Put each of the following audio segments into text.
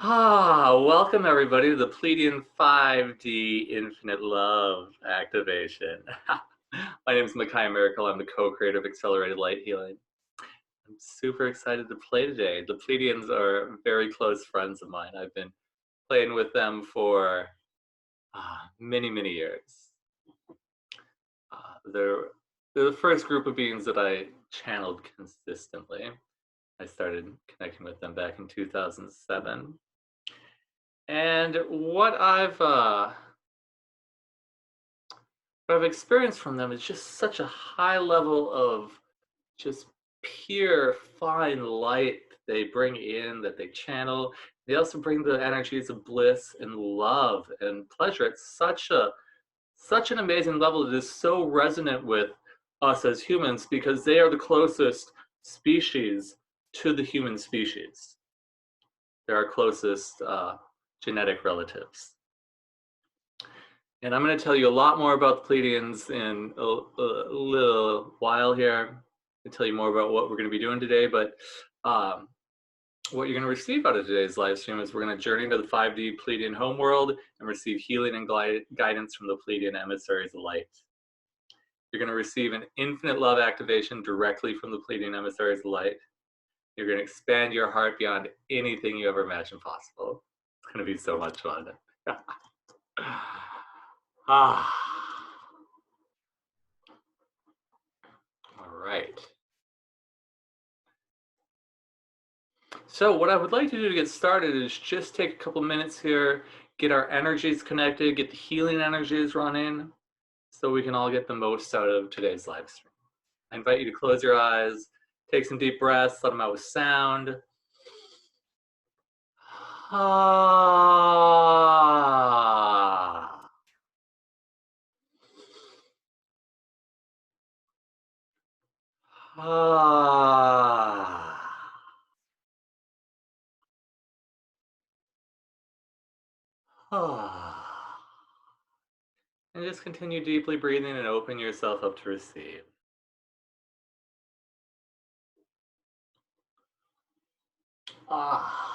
Welcome everybody to the Pleiadian 5D Infinite Love activation. My name is Makai Miracle. I'm the co-creator of Accelerated Light Healing. I'm super excited to play today. The Pleiadians are very close friends of mine. I've been playing with them for many, many years. They're the first group of beings that I channeled consistently. I started connecting with them back in 2007. And what I've experienced from them is just such a high level of just pure fine light they bring in, that they channel. They also bring the energies of bliss and love and pleasure at such an amazing level that is so resonant with us as humans, because they are the closest species to the human species. They're our closest genetic relatives. And I'm going to tell you a lot more about the Pleiadians in a little while here. I'll tell you more about what we're going to be doing today, but what you're going to receive out of today's live stream is we're going to journey into the 5D Pleiadian homeworld and receive healing and guidance from the Pleiadian emissaries of light. You're going to receive an infinite love activation directly from the Pleiadian emissaries of light. You're going to expand your heart beyond anything you ever imagined possible. It's going to be so much fun. All right. So what I would like to do to get started is just take a couple minutes here, get our energies connected, get the healing energies running, so we can all get the most out of today's live stream. I invite you to close your eyes, take some deep breaths, let them out with sound. Ah. Ah. Ah. And just continue deeply breathing and open yourself up to receive. Ah.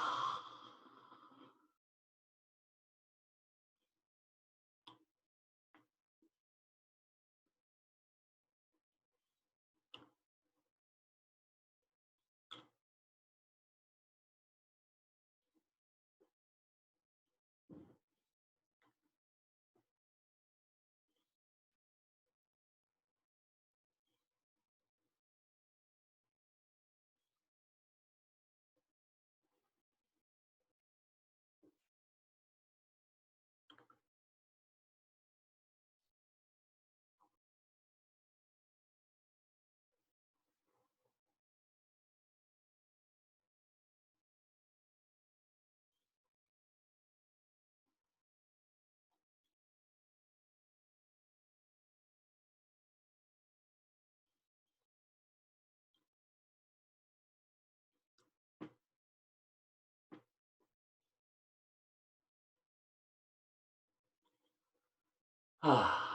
Ah.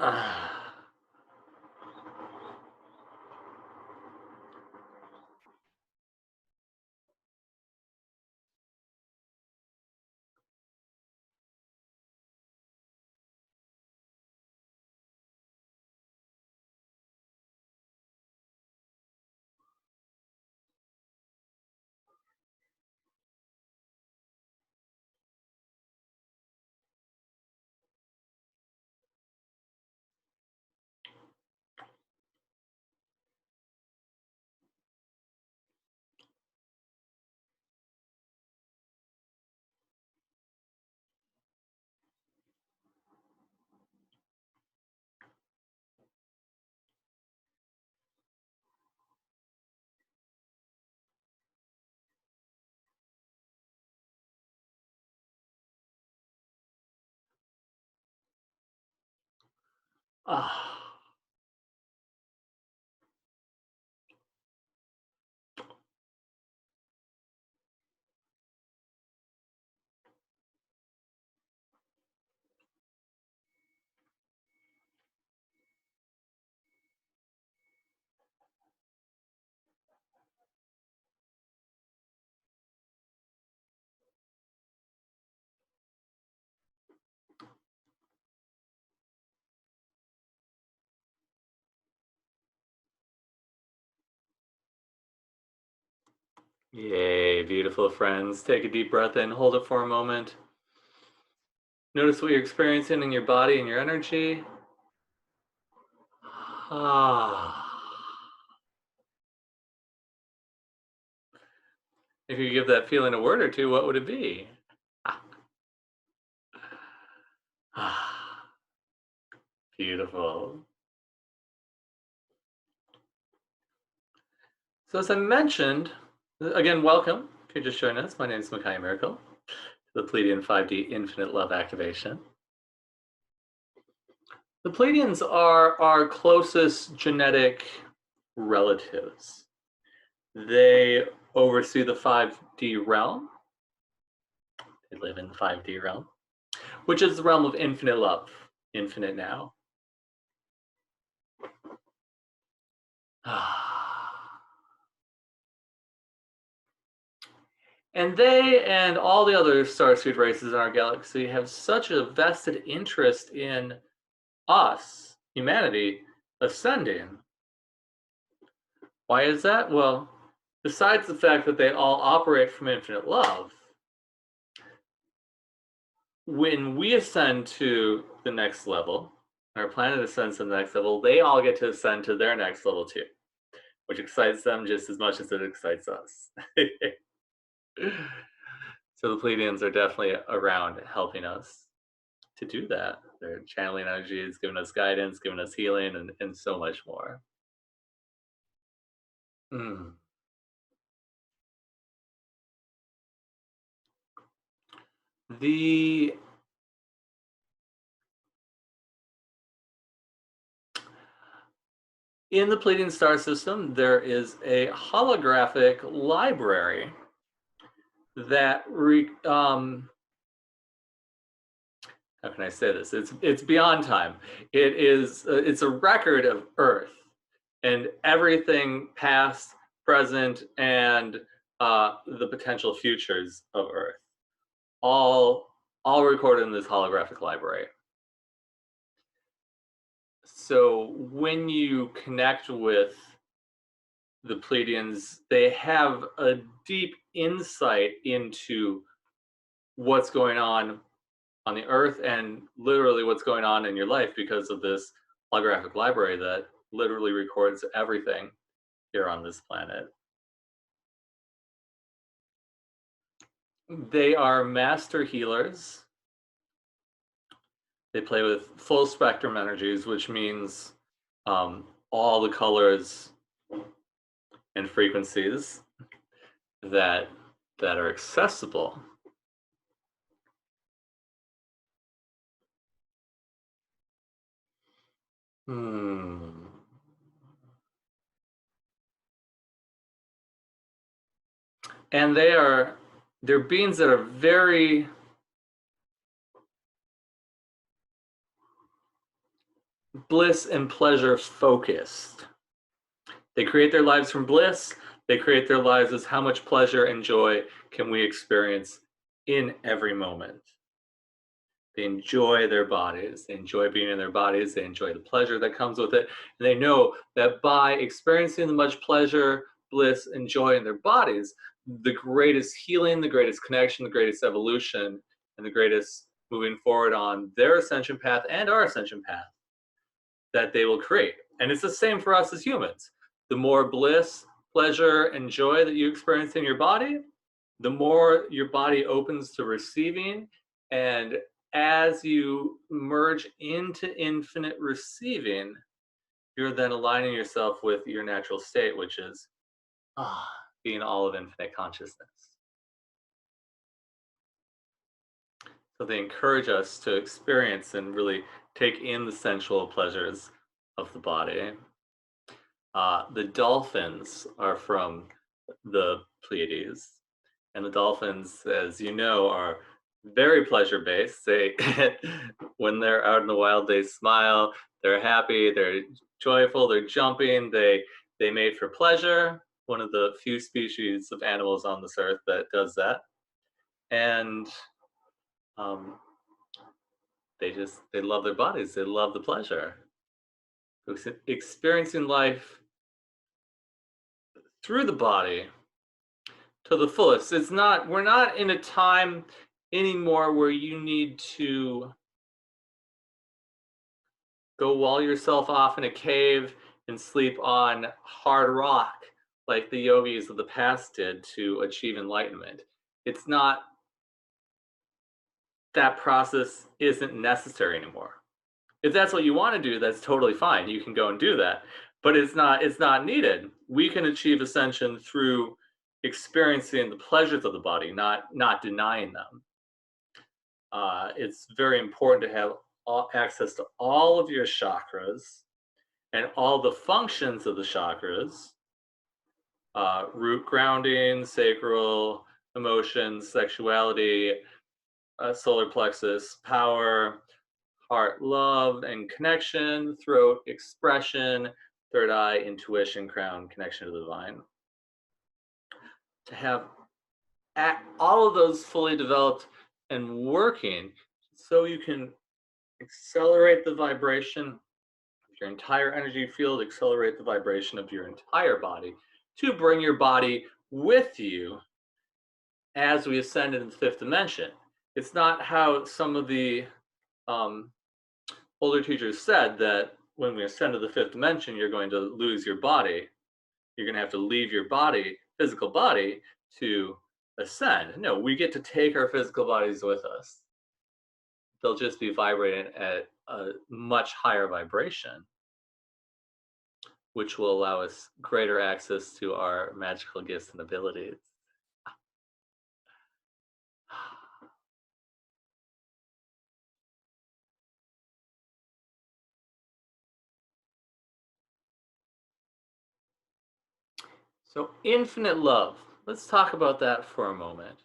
Ah. Ah. Yay, beautiful friends. Take a deep breath in, hold it for a moment. Notice what you're experiencing in your body and your energy. Ah. If you give that feeling a word or two, what would it be? Ah. Beautiful. So as I mentioned, again, welcome. If you're just joining us, my name is Makai Miracle, the Pleiadian 5D Infinite Love Activation. The Pleiadians are our closest genetic relatives. They oversee the 5D realm. They live in the 5D realm, which is the realm of infinite love, infinite now. And they and all the other starseed races in our galaxy have such a vested interest in us, humanity, ascending. Why is that? Well, besides the fact that they all operate from infinite love, when we ascend to the next level, our planet ascends to the next level, they all get to ascend to their next level too, which excites them just as much as it excites us. So the Pleiadians are definitely around helping us to do that. They're channeling energies, giving us guidance, giving us healing, and so much more. Mm. The In the Pleiadian star system, there is a holographic library that how can I say this? It's beyond time. It's a record of Earth and everything past, present, and the potential futures of Earth, all all recorded in this holographic library. So when you connect with the Pleiadians, they have a deep insight into what's going on the earth and literally what's going on in your life because of this holographic library that literally records everything here on this planet. They are master healers. They play with full spectrum energies, which means all the colors and frequencies that are accessible. Hmm. And they're beings that are very bliss and pleasure focused. They create their lives from bliss. They create their lives as how much pleasure and joy can we experience in every moment. They enjoy their bodies. They enjoy being in their bodies. They enjoy the pleasure that comes with it. And they know that by experiencing the much pleasure, bliss, and joy in their bodies, the greatest healing, the greatest connection, the greatest evolution, and the greatest moving forward on their ascension path and our ascension path that they will create. And it's the same for us as humans. The more bliss, pleasure, and joy that you experience in your body, the more your body opens to receiving. And as you merge into infinite receiving, you're then aligning yourself with your natural state, which is being all of infinite consciousness. So they encourage us to experience and really take in the sensual pleasures of the body. The dolphins are from the Pleiades, and the dolphins, as you know, are very pleasure based. They, when they're out in the wild, they smile, they're happy, they're joyful, they're jumping, they mate for pleasure. One of the few species of animals on this earth that does that, and um, they love their bodies. They love the pleasure. Experiencing life through the body to the fullest. It's not, we're not in a time anymore where you need to go wall yourself off in a cave and sleep on hard rock like the yogis of the past did to achieve enlightenment. It's not, that process isn't necessary anymore. If that's what you want to do, that's totally fine. You can go and do that. But it's not needed. We can achieve ascension through experiencing the pleasures of the body, not denying them. It's very important to have access to all of your chakras and all the functions of the chakras: root, grounding, sacral, emotions, sexuality, solar plexus, power, heart, love and connection, throat, expression, third eye, intuition, crown, connection to the divine. To have all of those fully developed and working, so you can accelerate the vibration of your entire energy field, accelerate the vibration of your entire body, to bring your body with you as we ascend into the fifth dimension. It's not how some of the um, older teachers said, that when we ascend to the fifth dimension, you're going to lose your body. You're going to have to leave your body, physical body, to ascend. No, we get to take our physical bodies with us. They'll just be vibrating at a much higher vibration, which will allow us greater access to our magical gifts and abilities. So, infinite love. Let's talk about that for a moment.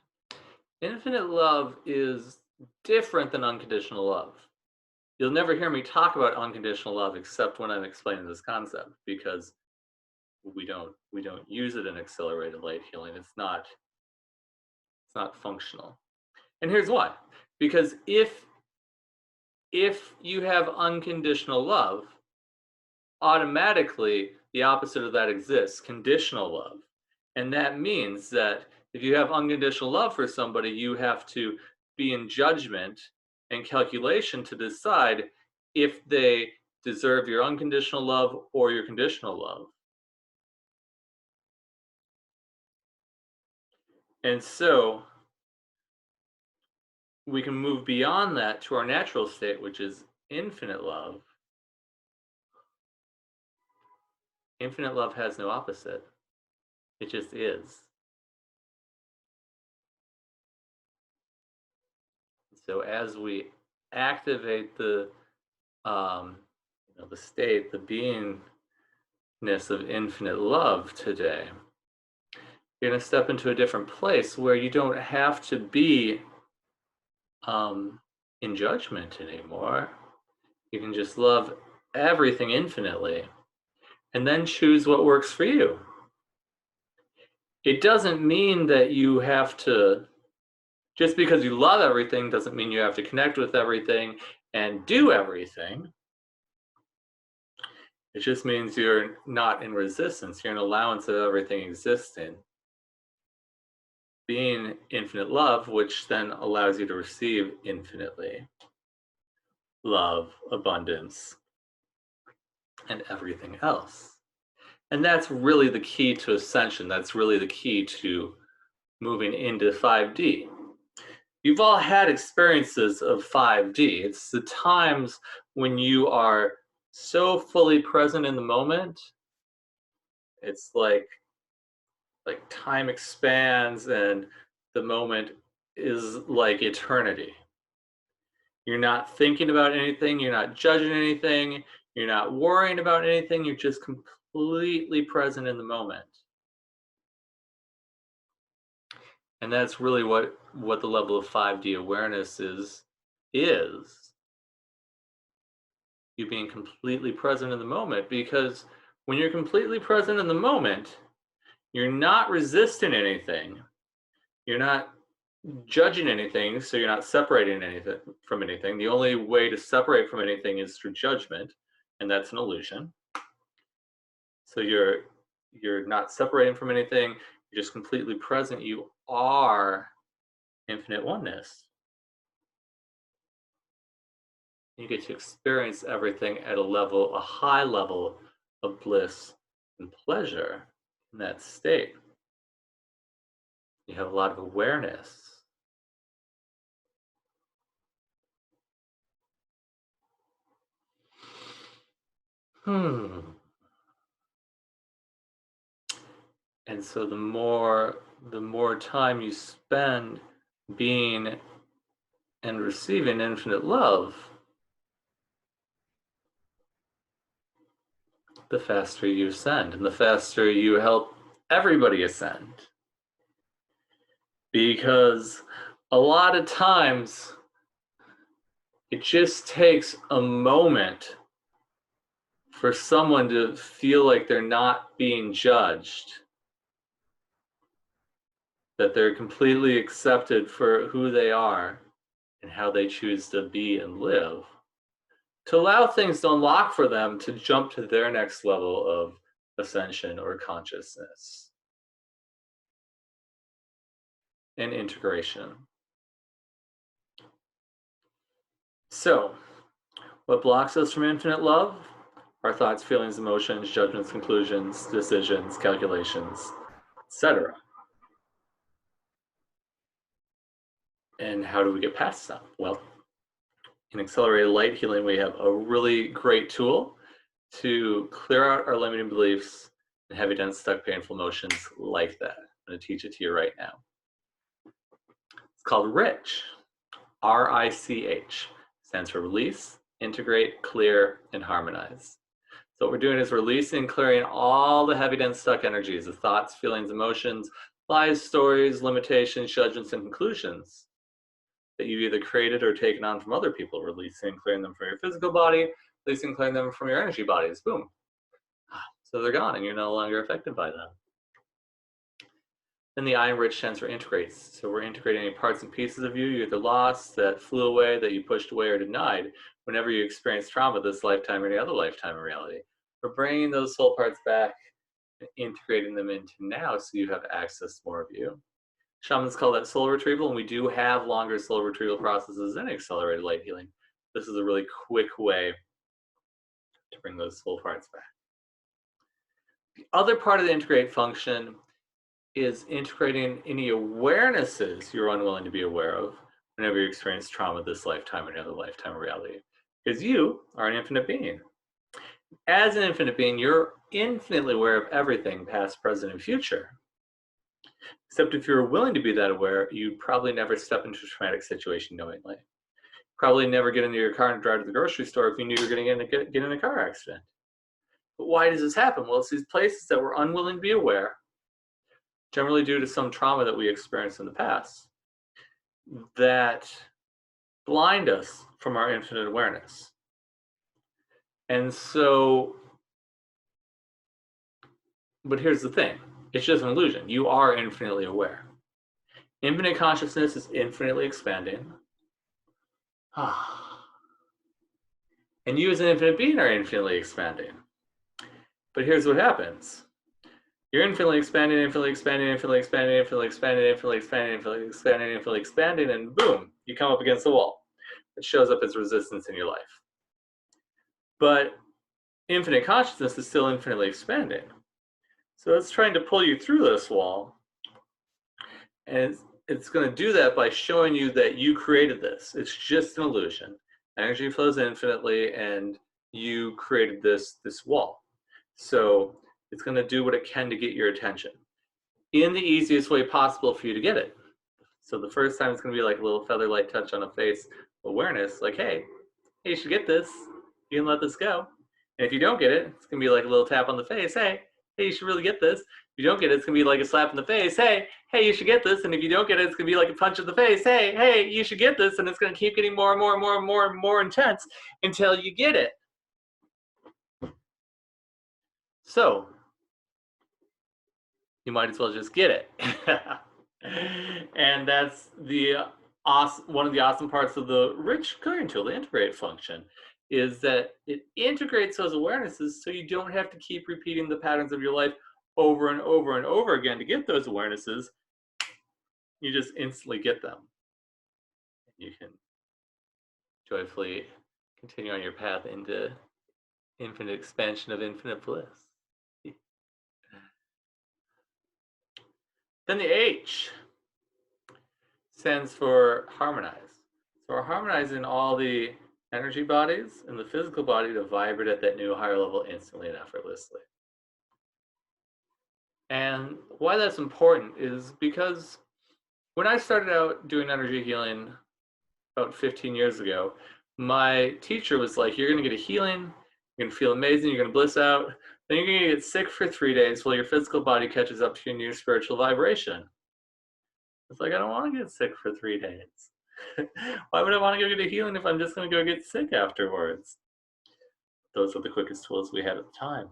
Infinite love is different than unconditional love. You'll never hear me talk about unconditional love except when I'm explaining this concept, because we don't use it in accelerated light healing. It's not functional. And here's why. Because if you have unconditional love, automatically the opposite of that exists, conditional love. And that means that if you have unconditional love for somebody, you have to be in judgment and calculation to decide if they deserve your unconditional love or your conditional love. And so we can move beyond that to our natural state, which is infinite love. Infinite love has no opposite, it just is. So as we activate the state, the beingness of infinite love today, you're going to step into a different place where you don't have to be in judgment anymore. You can just love everything infinitely and then choose what works for you. It doesn't mean that you have to, just because you love everything doesn't mean you have to connect with everything and do everything. It just means you're not in resistance. You're in allowance of everything existing. Being infinite love, which then allows you to receive infinitely love, abundance, and everything else. And that's really the key to ascension. That's really the key to moving into 5D. You've all had experiences of 5D. It's the times when you are so fully present in the moment. It's like time expands and the moment is like eternity. You're not thinking about anything. You're not judging anything. You're not worrying about anything. You're just completely present in the moment. And that's really what the level of 5D awareness is you being completely present in the moment, because when you're completely present in the moment, you're not resisting anything. You're not judging anything, so you're not separating anything from anything. The only way to separate from anything is through judgment, and that's an illusion. So you're not separating from anything. You're just completely present. You are infinite oneness. You get to experience everything at a high level of bliss and pleasure in that state. You have a lot of awareness. And so the more time you spend being and receiving infinite love, the faster you ascend, and the faster you help everybody ascend. Because a lot of times it just takes a moment for someone to feel like they're not being judged, that they're completely accepted for who they are and how they choose to be and live, to allow things to unlock for them to jump to their next level of ascension or consciousness and integration. So, what blocks us from infinite love? Our thoughts, feelings, emotions, judgments, conclusions, decisions, calculations, etc. And how do we get past them? Well, in accelerated light healing, we have a really great tool to clear out our limiting beliefs and heavy, dense, stuck, painful emotions like that. I'm going to teach it to you right now. It's called RICH. R-I-C-H. Stands for release, integrate, clear, and harmonize. So what we're doing is releasing, clearing all the heavy, dense, stuck energies, the thoughts, feelings, emotions, lies, stories, limitations, judgments, and conclusions that you've either created or taken on from other people, releasing, clearing them from your physical body, releasing, clearing them from your energy bodies. Boom. So they're gone and you're no longer affected by them. Then the I in Rich stands for integrates. So we're integrating any parts and pieces of you either lost, that flew away, that you pushed away or denied whenever you experience trauma this lifetime or any other lifetime in reality. We're bringing those soul parts back and integrating them into now so you have access to more of you. Shamans call that soul retrieval, and we do have longer soul retrieval processes in accelerated light healing. This is a really quick way to bring those soul parts back. The other part of the integrate function is integrating any awarenesses you're unwilling to be aware of whenever you experience trauma this lifetime or another lifetime of reality. Because you are an infinite being. As an infinite being, you're infinitely aware of everything, past, present, and future. Except if you're willing to be that aware, you'd probably never step into a traumatic situation knowingly. Probably never get into your car and drive to the grocery store if you knew you were going to get in a car accident. But why does this happen? Well, it's these places that we're unwilling to be aware, generally due to some trauma that we experienced in the past, that blind us from our infinite awareness. And so, but here's the thing. It's just an illusion. You are infinitely aware. Infinite consciousness is infinitely expanding. And you as an infinite being are infinitely expanding. But here's what happens. You're infinitely expanding, infinitely expanding, infinitely expanding, infinitely expanding, infinitely expanding, infinitely expanding, infinitely expanding, and boom, you come up against the wall. It shows up as resistance in your life. But infinite consciousness is still infinitely expanding. So it's trying to pull you through this wall. And it's going to do that by showing you that you created this. It's just an illusion. Energy flows infinitely, and you created this wall. So it's going to do what it can to get your attention in the easiest way possible for you to get it. So the first time it's going to be like a little feather light touch on a face, awareness, like, hey, you should get this. You can let this go. And if you don't get it, it's gonna be like a little tap on the face. Hey, you should really get this. If you don't get it, it's gonna be like a slap in the face. Hey, you should get this. And if you don't get it, it's gonna be like a punch in the face. Hey, you should get this. And it's gonna keep getting more and more and more and more and more intense until you get it. So you might as well just get it. And that's one of the awesome parts of the rich clearing tool, the integrate function, is that it integrates those awarenesses so you don't have to keep repeating the patterns of your life over and over and over again to get those awarenesses. You just instantly get them. You can joyfully continue on your path into infinite expansion of infinite bliss. Then the H stands for harmonize. So we're harmonizing all the energy bodies and the physical body to vibrate at that new higher level instantly and effortlessly. And why that's important is because when I started out doing energy healing about 15 years ago, my teacher was like, you're going to get a healing, you're going to feel amazing, you're going to bliss out, then you're going to get sick for 3 days while your physical body catches up to your new spiritual vibration. It's like, I don't want to get sick for 3 days. Why would I want to go get a healing if I'm just going to go get sick afterwards? Those are the quickest tools we had at the time.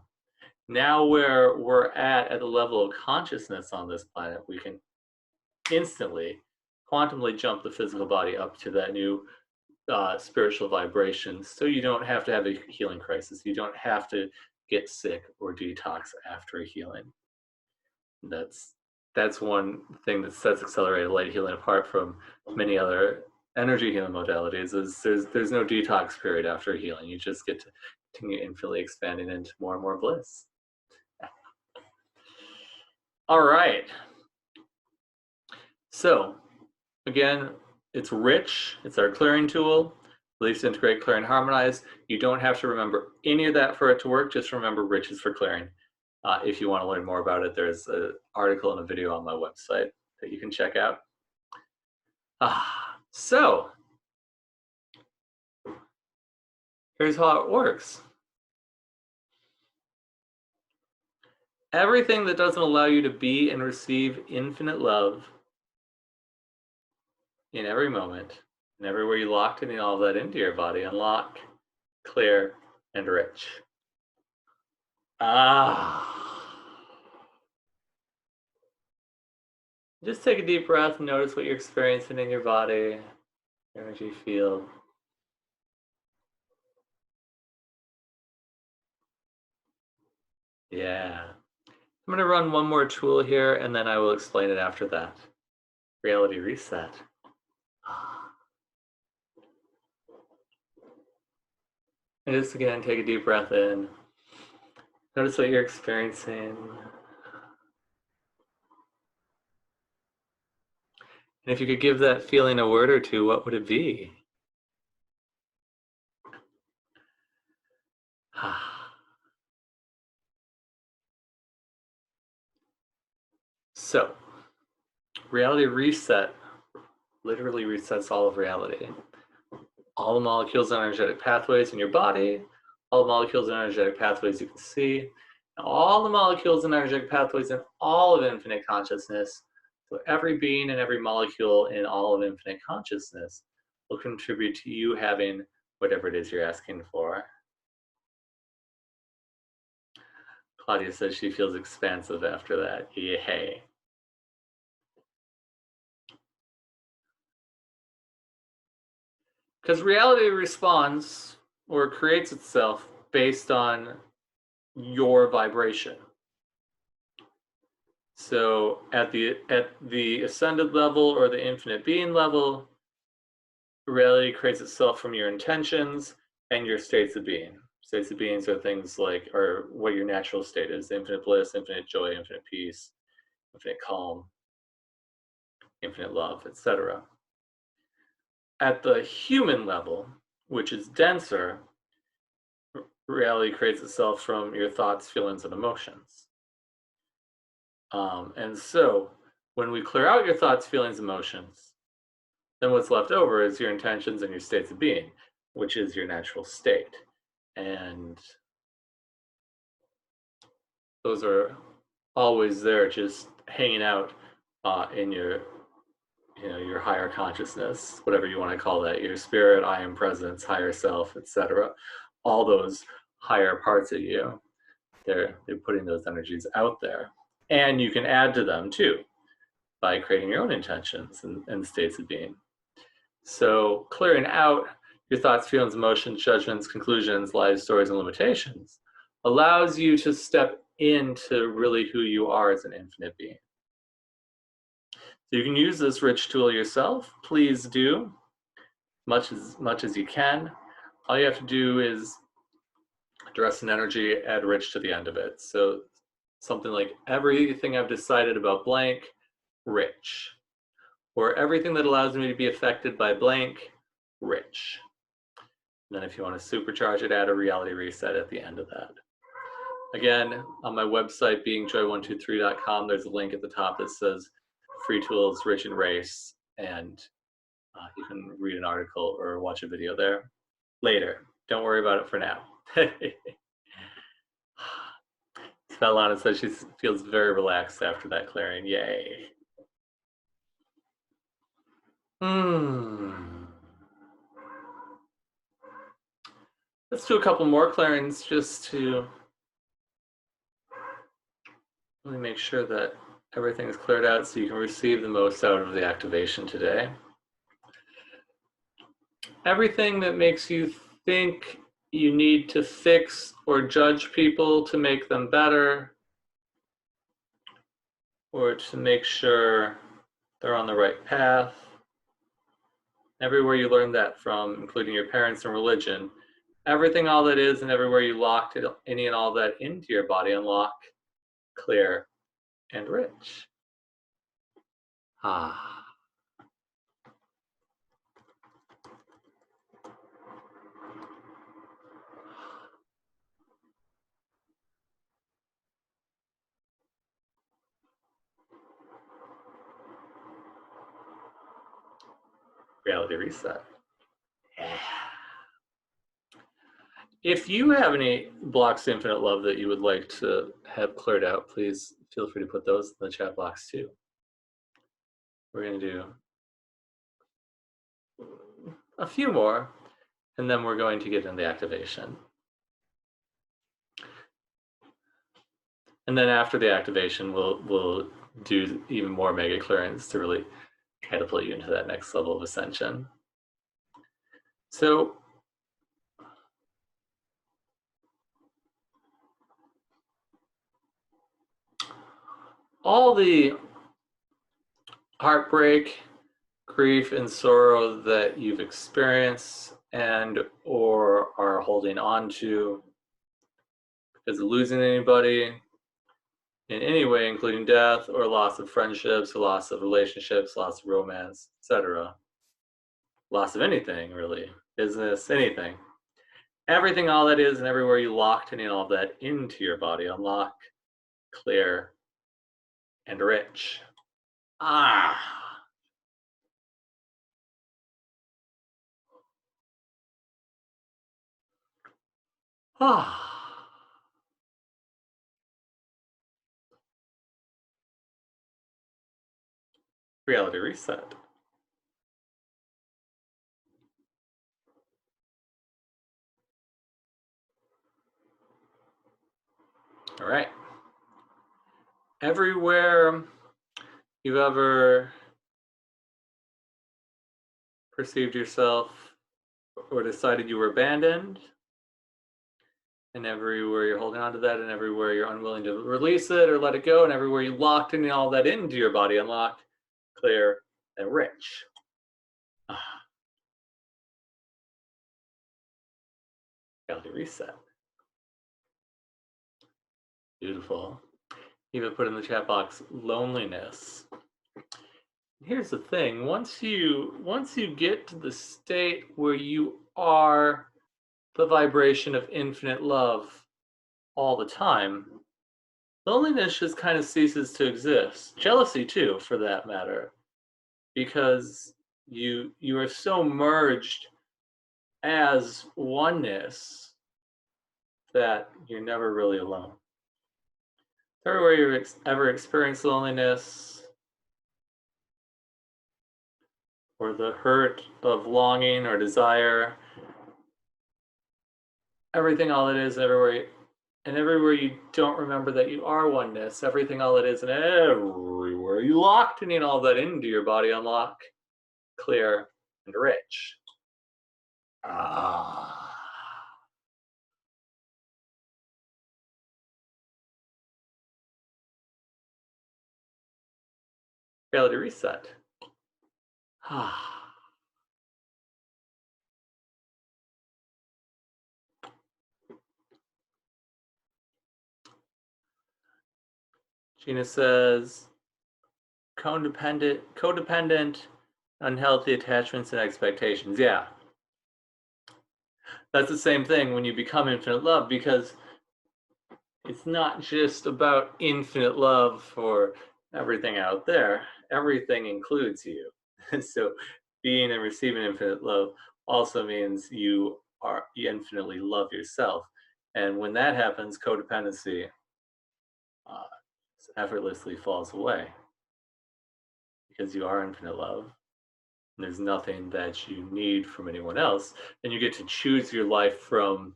Now where we're at the level of consciousness on this planet, we can instantly, quantumly jump the physical body up to that new spiritual vibration, so you don't have to have a healing crisis. You don't have to get sick or detox after a healing. That's one thing that sets accelerated light healing apart from many other energy healing modalities, is there's no detox period after healing. You just get to continue infinitely expanding into more and more bliss. All right. So again, it's rich. It's our clearing tool. Release, integrate, clear, and harmonize. You don't have to remember any of that for it to work. Just remember rich is for clearing. If you want to learn more about it, there's an article and a video on my website that you can check out. So here's how it works. Everything that doesn't allow you to be and receive infinite love in every moment, and everywhere you locked in all of that into your body, unlock, clear, and rich. Just take a deep breath and notice what you're experiencing in your body, energy field. Yeah. I'm going to run one more tool here, and then I will explain it after that. Reality reset. And just again, take a deep breath in. Notice what you're experiencing. And if you could give that feeling a word or two, what would it be? So, reality reset literally resets all of reality. All the molecules and energetic pathways in your body, all the molecules and energetic pathways you can see, all the molecules and energetic pathways in all of infinite consciousness. So every being and every molecule in all of infinite consciousness will contribute to you having whatever it is you're asking for. Claudia says she feels expansive after that. Yay. Because reality responds or creates itself based on your vibration. So at the ascended level or the infinite being level, reality creates itself from your intentions and your states of being. States of beings are things like, or what your natural state is: infinite bliss, infinite joy, infinite peace, infinite calm, infinite love, etc. At the human level, which is denser, reality creates itself from your thoughts, feelings, and emotions. And so when we clear out your thoughts, feelings, emotions, Then what's left over is your intentions and your states of being, which is your natural state. And those are always there, just hanging out in your, your higher consciousness, whatever you want to call that, your spirit, I am presence, higher self, etc. All those higher parts of you, they're putting those energies out there. And you can add to them too by creating your own intentions and states of being. So clearing out your thoughts, feelings, emotions, judgments, conclusions, lies, stories, and limitations allows you to step into really who you are as an infinite being. So you can use this rich tool yourself. Please do, much as you can. All you have to do is address an energy, add rich to the end of it. So something like everything I've decided about blank, rich. Or everything that allows me to be affected by blank, rich. And then if you want to supercharge it, add a reality reset at the end of that. Again, on my website, beingjoy123.com, there's a link at the top that says free tools, rich and race, and you can read an article or watch a video there later. Don't worry about it for now. Svetlana says she feels very relaxed after that clearing. Yay. Let's do a couple more clearings just to really make sure that everything is cleared out so you can receive the most out of the activation today. Everything that makes you think you need to fix or judge people to make them better, or to make sure they're on the right path. Everywhere you learned that from, including your parents and religion, everything, all that is, and everywhere you locked it, any and all that into your body, unlock, clear, and rich. Reality reset. Yeah. If you have any blocks to infinite love that you would like to have cleared out, please feel free to put those in the chat box too. We're going to do a few more, and then we're going to get into the activation. And then after the activation, we'll do even more mega clearance to really catapult you into that next level of ascension. So all the heartbreak, grief, and sorrow that you've experienced and or are holding on to because of losing anybody in any way, including death or loss of friendships, loss of relationships, loss of romance, etc. Loss of anything, really. Business, anything. Everything, all that is, and everywhere you locked any and all of that into your body, unlock, clear, and rich. Reality reset. All right. Everywhere you've ever perceived yourself or decided you were abandoned, and everywhere you're holding on to that, and everywhere you're unwilling to release it or let it go, and everywhere you locked in all that into your body, unlock, clear, and rich. Reality reset. Beautiful. Even put in the chat box, loneliness. Here's the thing, once you get to the state where you are the vibration of infinite love all the time, loneliness just kind of ceases to exist. Jealousy too, for that matter, because you are so merged as oneness that you're never really alone. Everywhere you've ever experienced loneliness or the hurt of longing or desire, everything all it is, everywhere you don't remember that you are oneness, everything all it is, and everywhere you locked in all that into your body, unlock, clear, and rich. Ah. Reality reset. Ah. Gina says, codependent, unhealthy attachments and expectations. Yeah, that's the same thing when you become infinite love, because it's not just about infinite love for everything out there. Everything includes you. So being and receiving infinite love also means you infinitely love yourself. And when that happens, codependency effortlessly falls away because you are infinite love. And there's nothing that you need from anyone else. And you get to choose your life from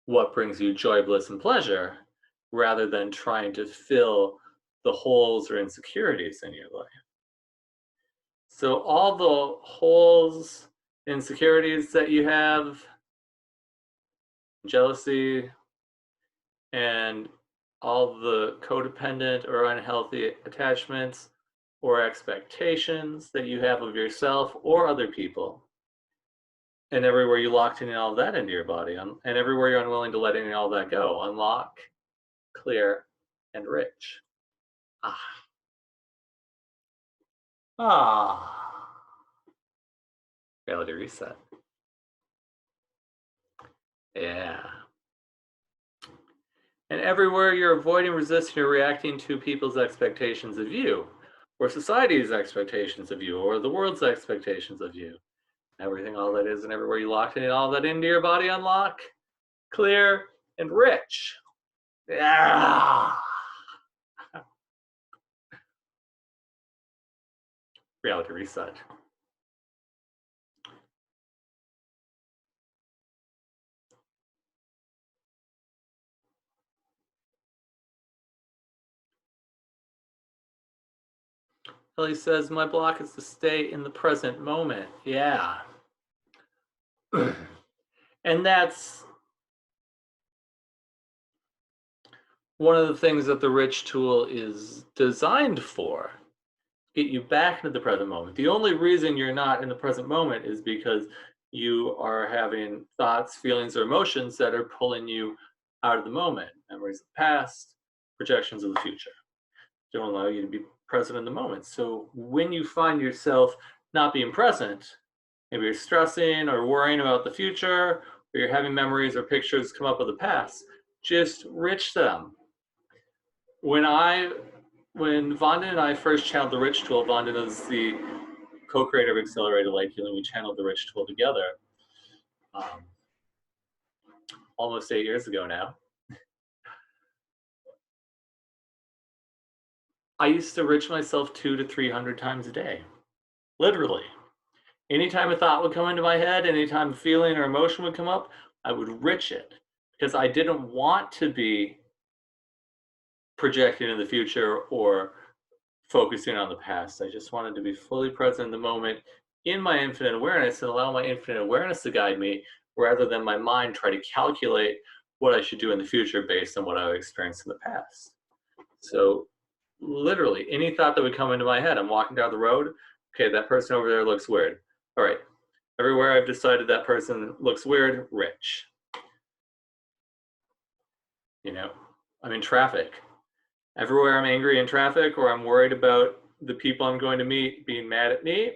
what brings you joy, bliss, and pleasure, rather than trying to fill the holes or insecurities in your life. So all the holes, insecurities that you have, jealousy, and all the codependent or unhealthy attachments or expectations that you have of yourself or other people, and everywhere you locked in all that into your body, and everywhere you're unwilling to let any all that go, unlock, clear, and rich. Ah. Ah. Reality reset. Yeah. And everywhere you're avoiding, resisting, or reacting to people's expectations of you, or society's expectations of you, or the world's expectations of you. Everything, all that is, and everywhere you locked in all that into your body, unlock, clear, and rich. Yeah. Reality reset. Ellie says, my block is to stay in the present moment. Yeah. And that's one of the things that the Rich tool is designed for. Get you back into the present moment. The only reason you're not in the present moment is because you are having thoughts, feelings, or emotions that are pulling you out of the moment. Memories of the past, projections of the future. Don't allow you to be present in the moment. So when you find yourself not being present, maybe you're stressing or worrying about the future, or you're having memories or pictures come up of the past, just rich them. When Vonda and I first channeled the Rich tool, Vonda is the co-creator of Accelerated Light Healing. We channeled the Rich tool together almost 8 years ago now. I used to rich myself 200 to 300 times a day, literally. Anytime a thought would come into my head, anytime a feeling or emotion would come up, I would rich it because I didn't want to be projecting in the future or focusing on the past. I just wanted to be fully present in the moment in my infinite awareness and allow my infinite awareness to guide me rather than my mind try to calculate what I should do in the future based on what I've experienced in the past. So literally any thought that would come into my head, I'm walking down the road, okay, that person over there looks weird. All right, everywhere I've decided that person looks weird, rich. You know, I'm in traffic. Everywhere I'm angry in traffic or I'm worried about the people I'm going to meet being mad at me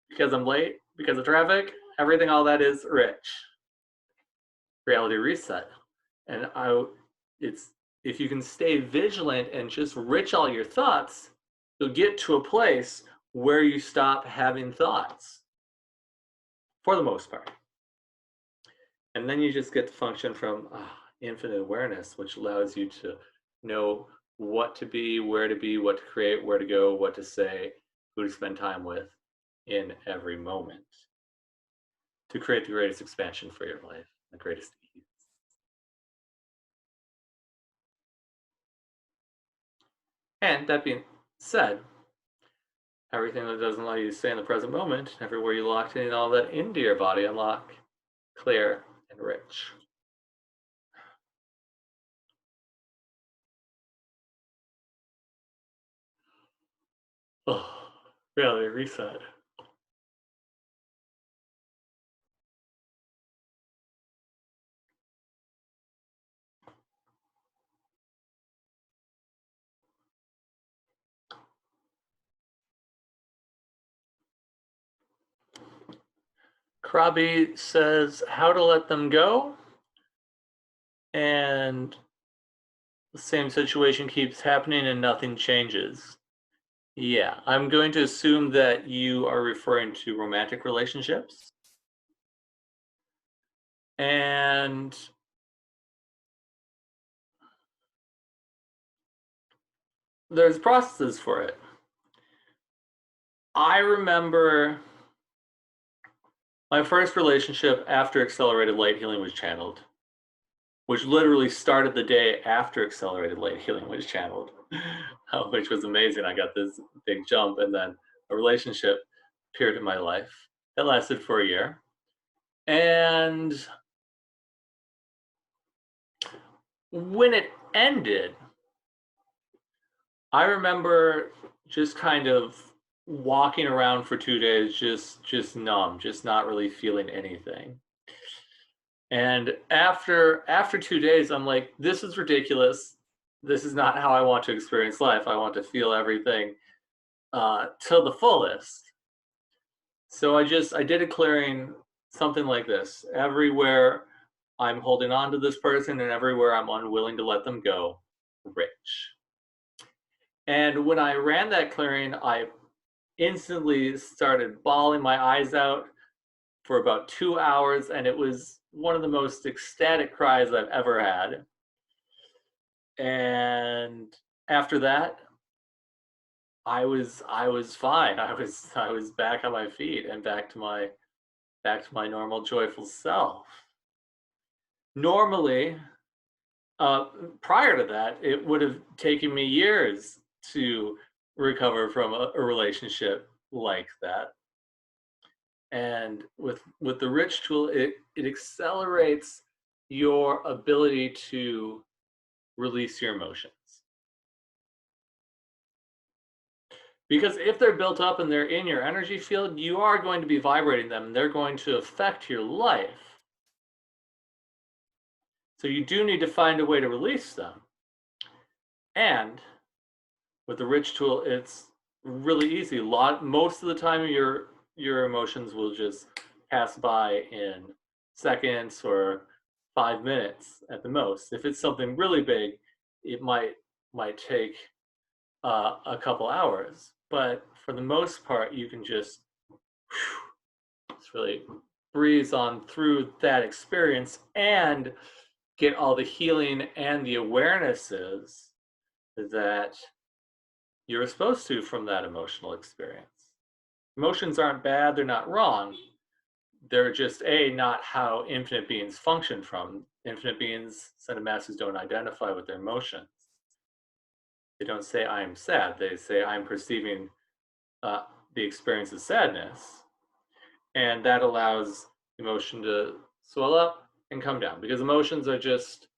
because I'm late, because of traffic, everything, all that is rich. Reality reset. And it's if you can stay vigilant and just rich all your thoughts, you'll get to a place where you stop having thoughts. for the most part. And then you just get to function from infinite awareness, which allows you to know what to be, what to create, where to go, what to say, who to spend time with in every moment to create the greatest expansion for your life, the greatest ease. And that being said, everything that doesn't allow you to stay in the present moment, everywhere you locked in all that into your body, unlock, clear, and rich. Oh, really, reset. Krabi says how to let them go, and the same situation keeps happening and nothing changes. Yeah, I'm going to assume that you are referring to romantic relationships. And there's processes for it. I remember my first relationship after accelerated light healing was channeled, which literally started the day after accelerated light healing was channeled, which was amazing. I got this big jump, and then a relationship appeared in my life that lasted for a year. And when it ended, I remember just kind of walking around for 2 days, just numb, just not really feeling anything. And after 2 days, I'm like, this is ridiculous. This is not how I want to experience life. I want to feel everything to the fullest. So I did a clearing, something like this. Everywhere I'm holding on to this person, and everywhere I'm unwilling to let them go, rich. And when I ran that clearing, I instantly started bawling my eyes out for about 2 hours, and it was one of the most ecstatic cries I've ever had. And after that, I was fine. I was back on my feet and back to my normal joyful self. Normally, uh, prior to that, it would have taken me years to recover from a relationship like that. And with the rich tool, it accelerates your ability to release your emotions. Because if they're built up and they're in your energy field, you are going to be vibrating them, and they're going to affect your life. So you do need to find a way to release them. And with the rich tool, it's really easy. Most of the time, your emotions will just pass by in seconds or 5 minutes at the most. If it's something really big, it might take a couple hours. But for the most part, you can just really breeze on through that experience and get all the healing and the awarenesses that you're supposed to from that emotional experience. Emotions aren't bad, they're not wrong. They're just not how infinite beings function from. Infinite beings, ascended masters, don't identify with their emotions. They don't say I'm sad. They say I'm perceiving the experience of sadness, and that allows emotion to swell up and come down, because emotions are just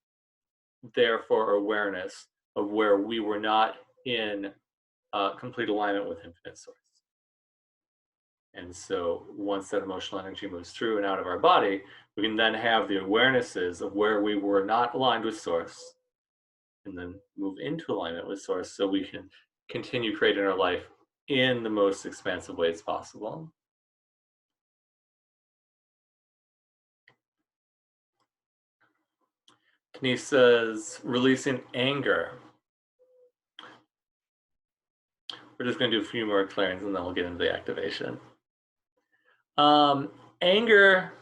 there for awareness of where we were not in complete alignment with infinite source. And so once that emotional energy moves through and out of our body, we can then have the awarenesses of where we were not aligned with source, and then move into alignment with source, so we can continue creating our life in the most expansive ways possible. Denise says, releasing anger. We're just going to do a few more clearings and then we'll get into the activation. Anger,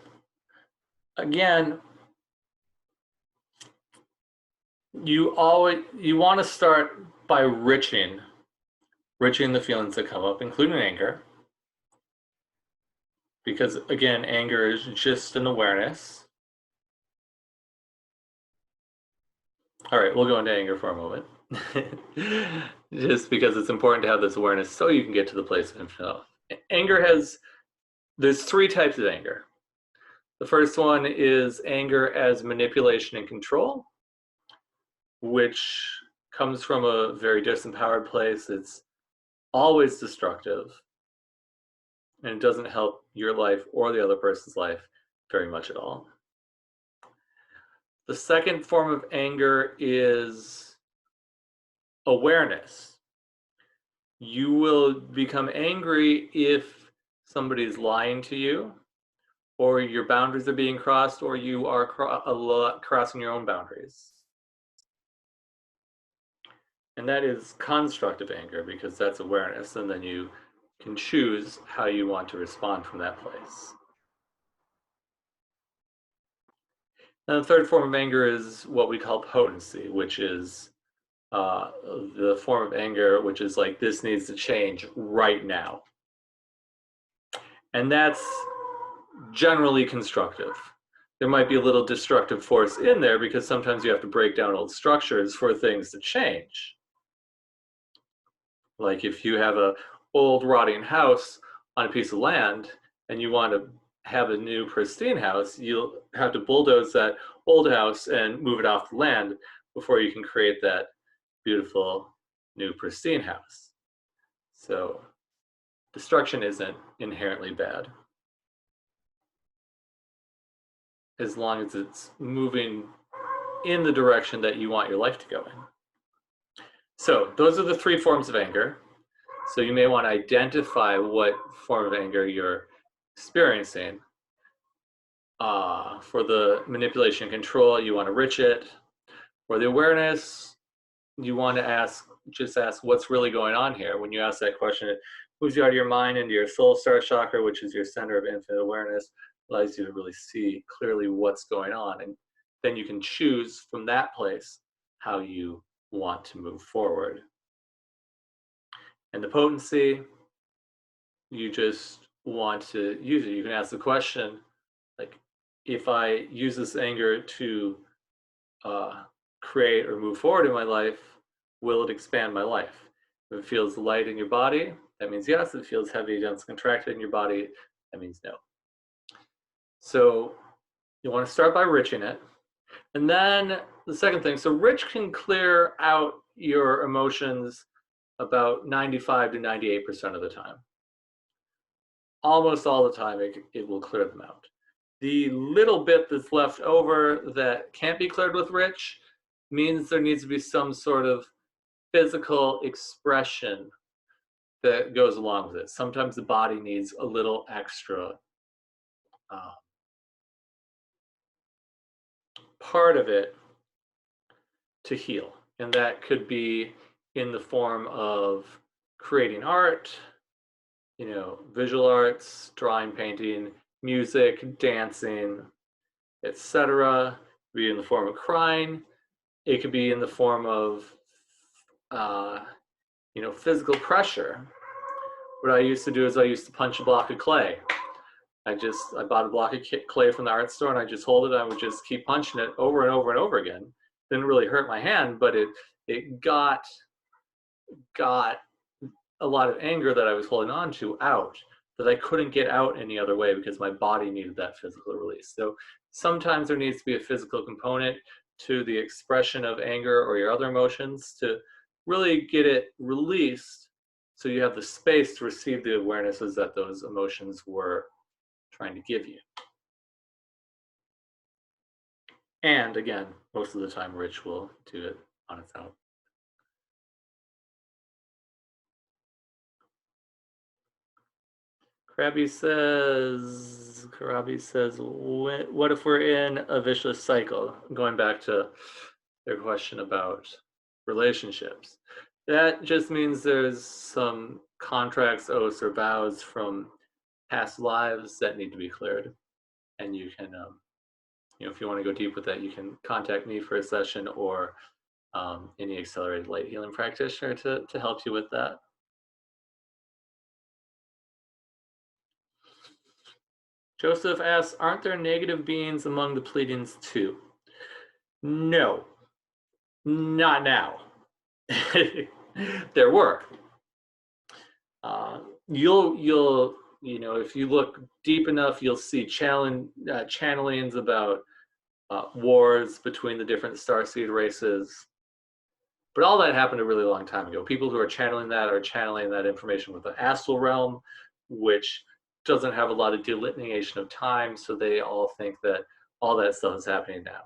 again, you want to start by riching the feelings that come up, including anger, because again, anger is just an awareness. All right, we'll go into anger for a moment. Just because it's important to have this awareness so you can get to the place of infinite love. There's three types of anger. The first one is anger as manipulation and control, which comes from a very disempowered place. It's always destructive, and it doesn't help your life or the other person's life very much at all. The second form of anger is awareness. You will become angry if somebody's lying to you, or your boundaries are being crossed, or you are crossing your own boundaries. And that is constructive anger, because that's awareness, and then you can choose how you want to respond from that place. And the third form of anger is what we call potency, which is the form of anger which is like, this needs to change right now. And that's generally constructive. There might be a little destructive force in there, because sometimes you have to break down old structures for things to change. Like if you have an old rotting house on a piece of land and you want to have a new pristine house, you'll have to bulldoze that old house and move it off the land before you can create that beautiful new pristine house. So destruction isn't inherently bad, as long as it's moving in the direction that you want your life to go in. So those are the three forms of anger. So you may want to identify what form of anger you're experiencing. For the manipulation and control, you want to rich it. For the awareness, you want to just ask what's really going on here. When you ask that question, it moves you out of your mind into your soul star chakra, which is your center of infinite awareness, allows you to really see clearly what's going on. And then you can choose from that place how you want to move forward. And the potency, you just want to use it. You can ask the question, like, if I use this anger to create or move forward in my life, will it expand my life? If it feels light in your body, that means yes. If it feels heavy, dense, contracted in your body, that means no. So you want to start by riching it. And then the second thing, so rich can clear out your emotions about 95 to 98% of the time. Almost all the time, it will clear them out. The little bit that's left over that can't be cleared with rich means there needs to be some sort of physical expression that goes along with it. Sometimes the body needs a little extra part of it to heal. And that could be in the form of creating art, visual arts, drawing, painting, music, dancing, etc. Be in the form of crying. It could be in the form of physical pressure. What I used to do is I used to punch a block of clay. I bought a block of clay from the art store, and I just hold it. I would just keep punching it over and over and over again. Didn't really hurt my hand, but it got a lot of anger that I was holding on to out, that I couldn't get out any other way because my body needed that physical release. So sometimes there needs to be a physical component to the expression of anger or your other emotions to really get it released, so you have the space to receive the awarenesses that those emotions were trying to give you. And again, most of the time, Rich will do it on its own. Karabi says, what if we're in a vicious cycle? Going back to their question about relationships. That just means there's some contracts, oaths, or vows from past lives that need to be cleared. And you can, if you want to go deep with that, you can contact me for a session or any accelerated light healing practitioner to help you with that. Joseph asks, aren't there negative beings among the Pleiadians too? No, not now. There were. You'll if you look deep enough, you'll see channelings about wars between the different starseed races. But all that happened a really long time ago. People who are channeling that information with the astral realm, which doesn't have a lot of delineation of time, so they all think that all that stuff is happening now.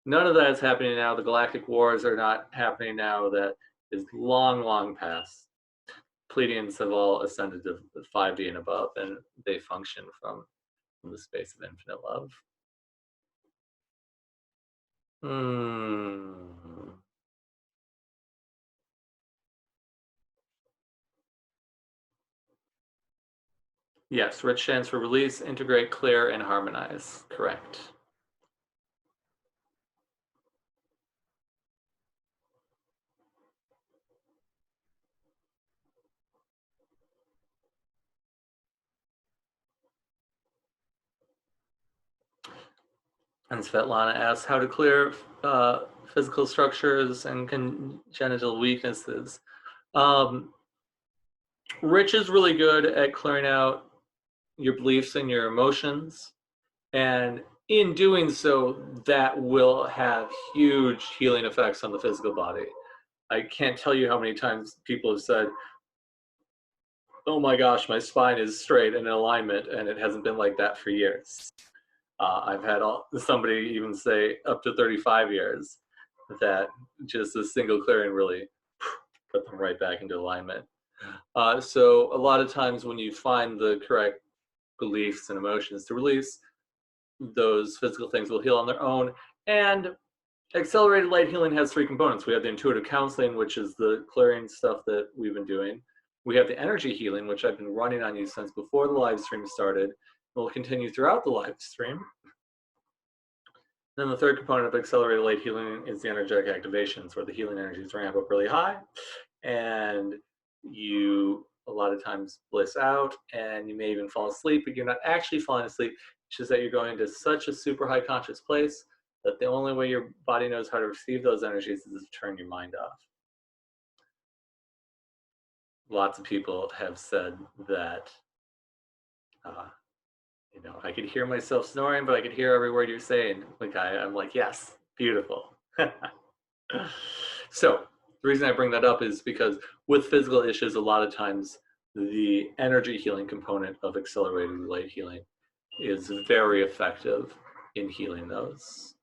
None of that is happening now. The galactic wars are not happening now. That is long, long past. Pleiadians have all ascended to 5D and above, and they function from the space of infinite love. Yes, rich stands for release, integrate, clear, and harmonize. Correct. And Svetlana asks how to clear physical structures and congenital weaknesses. Rich is really good at clearing out your beliefs and your emotions. And in doing so, that will have huge healing effects on the physical body. I can't tell you how many times people have said, oh my gosh, my spine is straight and in alignment, and it hasn't been like that for years. I've had somebody even say up to 35 years that just a single clearing really put them right back into alignment. So a lot of times when you find the correct beliefs and emotions to release, those physical things will heal on their own. And accelerated light healing has 3 components. We have the intuitive counseling, which is the clearing stuff that we've been doing. We have the energy healing, which I've been running on you since before the live stream started. Will continue throughout the live stream. Then the third component of accelerated light healing is the energetic activations, where the healing energies ramp up really high, and you a lot of times bliss out, and you may even fall asleep, but you're not actually falling asleep. It's just that you're going to such a super high conscious place that the only way your body knows how to receive those energies is to turn your mind off. Lots of people have said that I could hear myself snoring, but I could hear every word you're saying. Like I'm like, yes, beautiful. So the reason I bring that up is because with physical issues, a lot of times the energy healing component of accelerated light healing is very effective in healing those.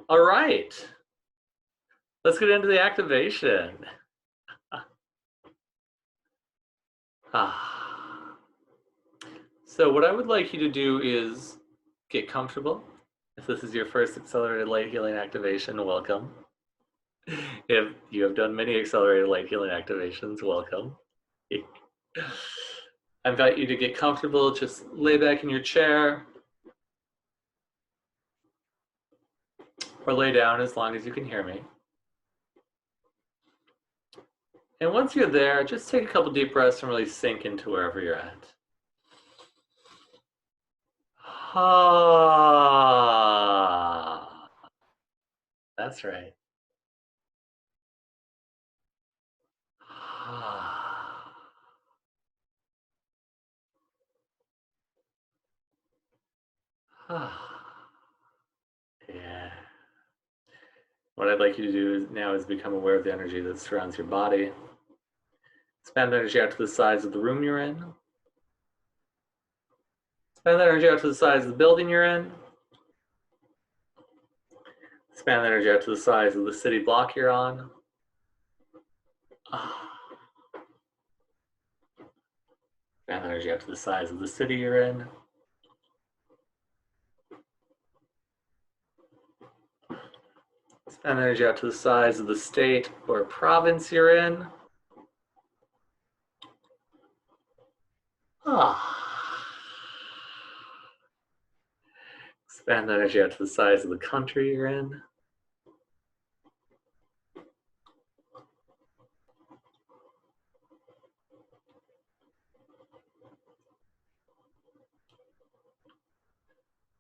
All right, let's get into the activation. So what I would like you to do is get comfortable. If this is your first accelerated light healing activation, welcome. If you have done many accelerated light healing activations, welcome. I invite you to get comfortable, just lay back in your chair or lay down as long as you can hear me. And once you're there, just take a couple deep breaths and really sink into wherever you're at. That's right. Yeah. What I'd like you to do now is become aware of the energy that surrounds your body. Expand the energy out to the size of the room you're in. Expand the energy out to the size of the building you're in. Expand the energy out to the size of the city block you're on. Expand the energy out to the size of the city you're in. Expand the energy out to the size of the state or province you're in. Expand the energy out to the size of the country you're in.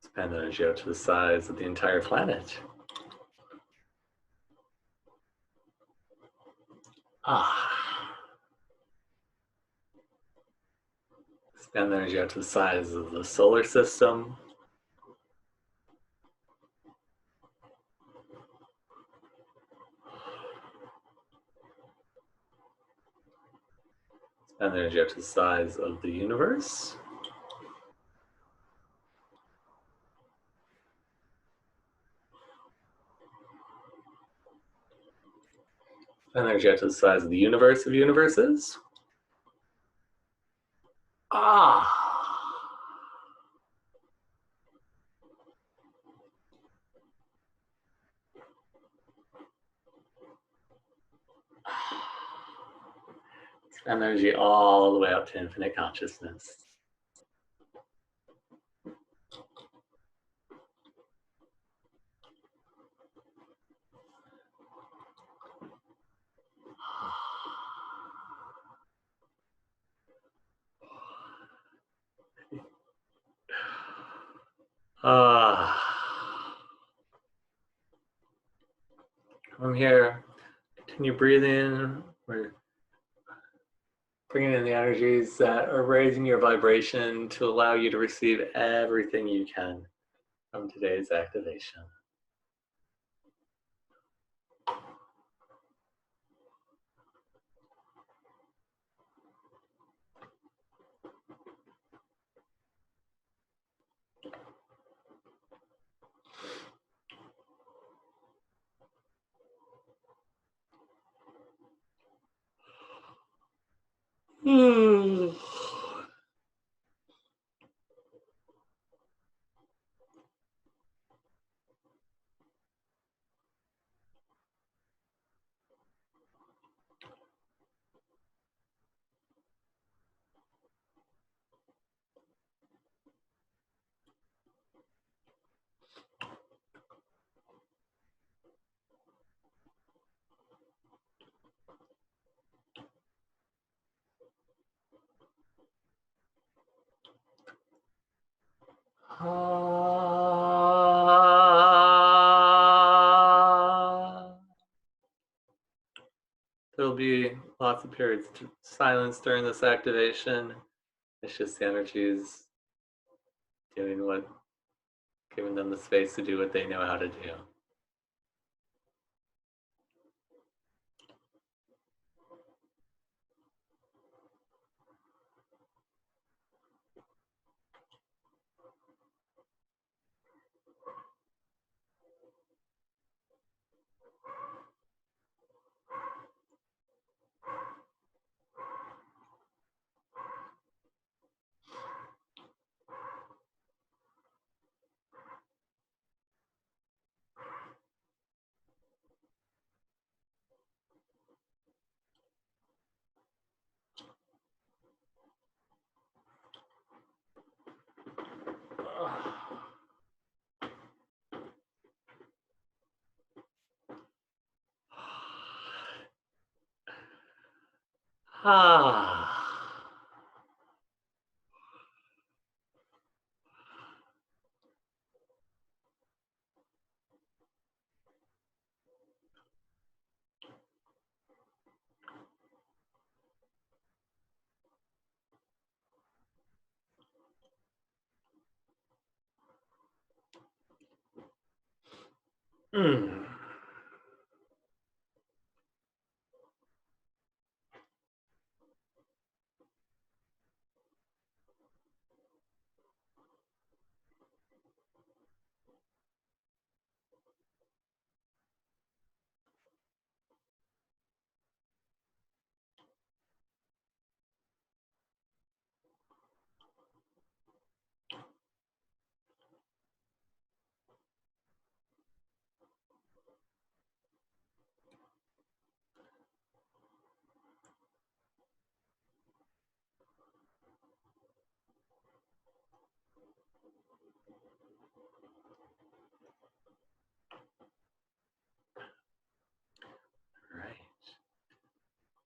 Expand the energy out to the size of the entire planet. Expand the energy out to the size of the solar system. Expand the energy out to the size of the universe. Expand the energy out to the size of the universe of universes. Expand the energy all the way up to infinite consciousness. From here, continue breathing. We're bringing in the energies that are raising your vibration to allow you to receive everything you can from today's activation. There'll be lots of periods of silence during this activation. It's just the energies doing what, giving them the space to do what they know how to do. Ah. Mm.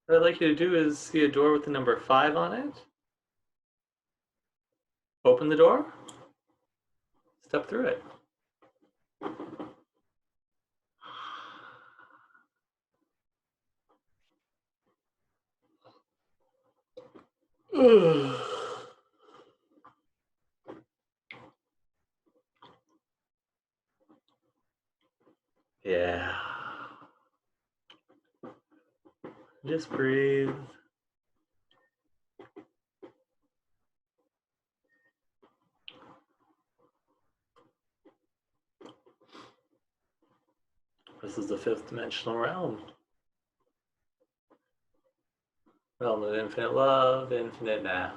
What I'd like you to do is see a door with the number 5 on it. Open the door. Step through it. Yeah. Just breathe. This is the 5th dimensional realm. Realm of infinite love, infinite now.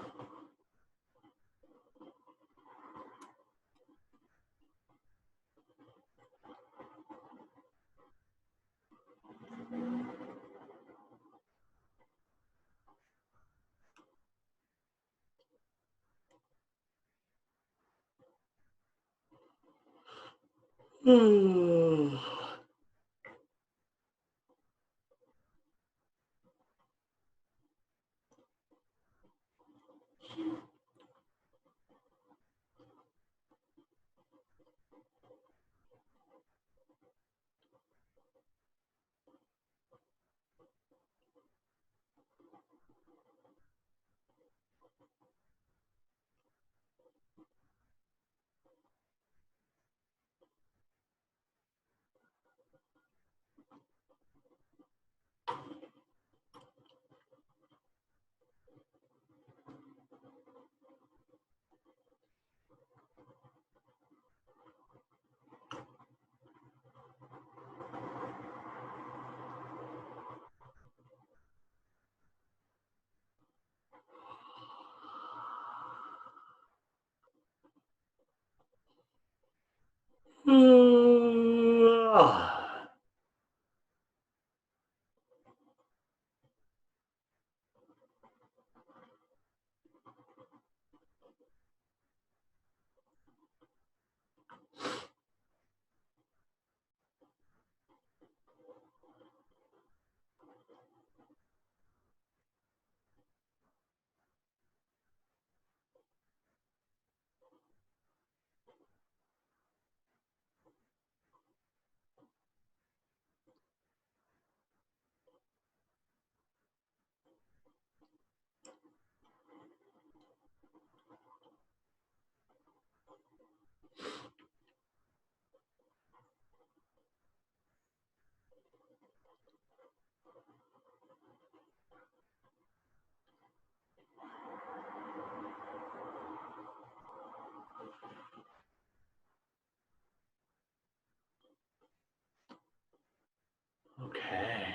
Okay.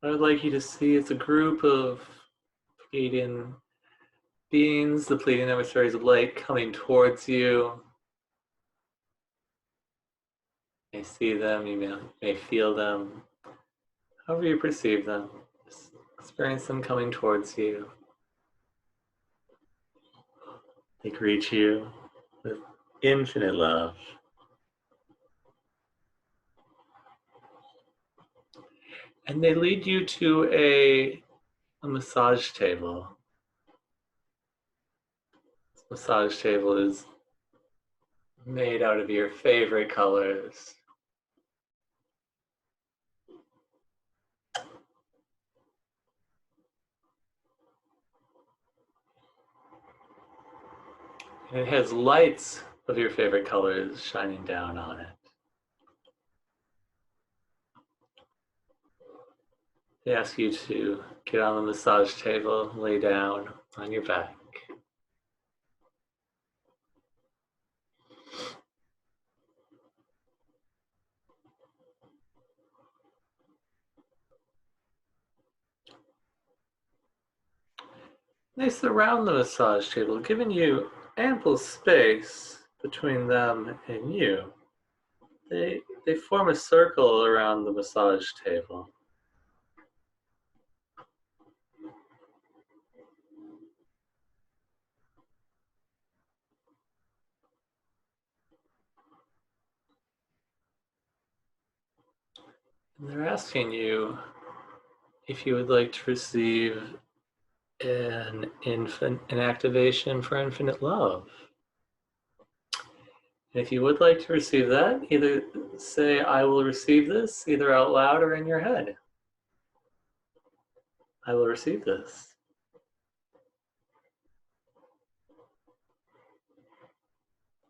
What I'd like you to see is a group of Pleiadian beings, the Pleiadian emissaries of light, coming towards you. You may see them, you may feel them, however you perceive them. Just experience them coming towards you. They greet you with infinite love. And they lead you to a massage table. This massage table is made out of your favorite colors. And it has lights of your favorite colors shining down on it. They ask you to get on the massage table, lay down on your back. They surround the massage table, giving you ample space between them and you. They form a circle around the massage table. And they're asking you If you would like to receive an activation for infinite love, and if you would like to receive that, either say, I will receive this, either out loud or in your head. I will receive this.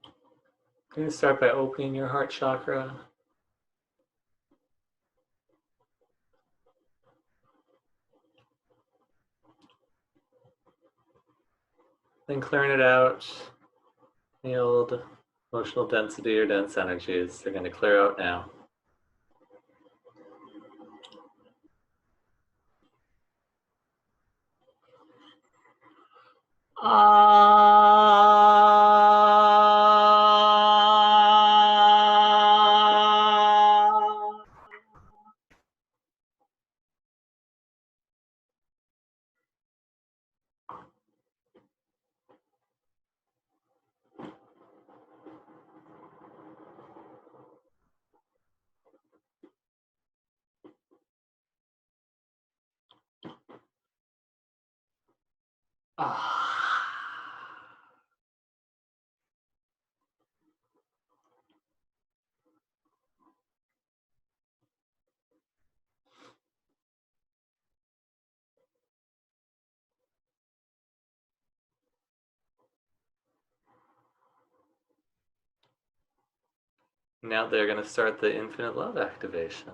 I'm going to start by opening your heart chakra. Then clearing it out, the old emotional density or dense energies. They're going to clear out now. Now they're going to start the infinite love activation.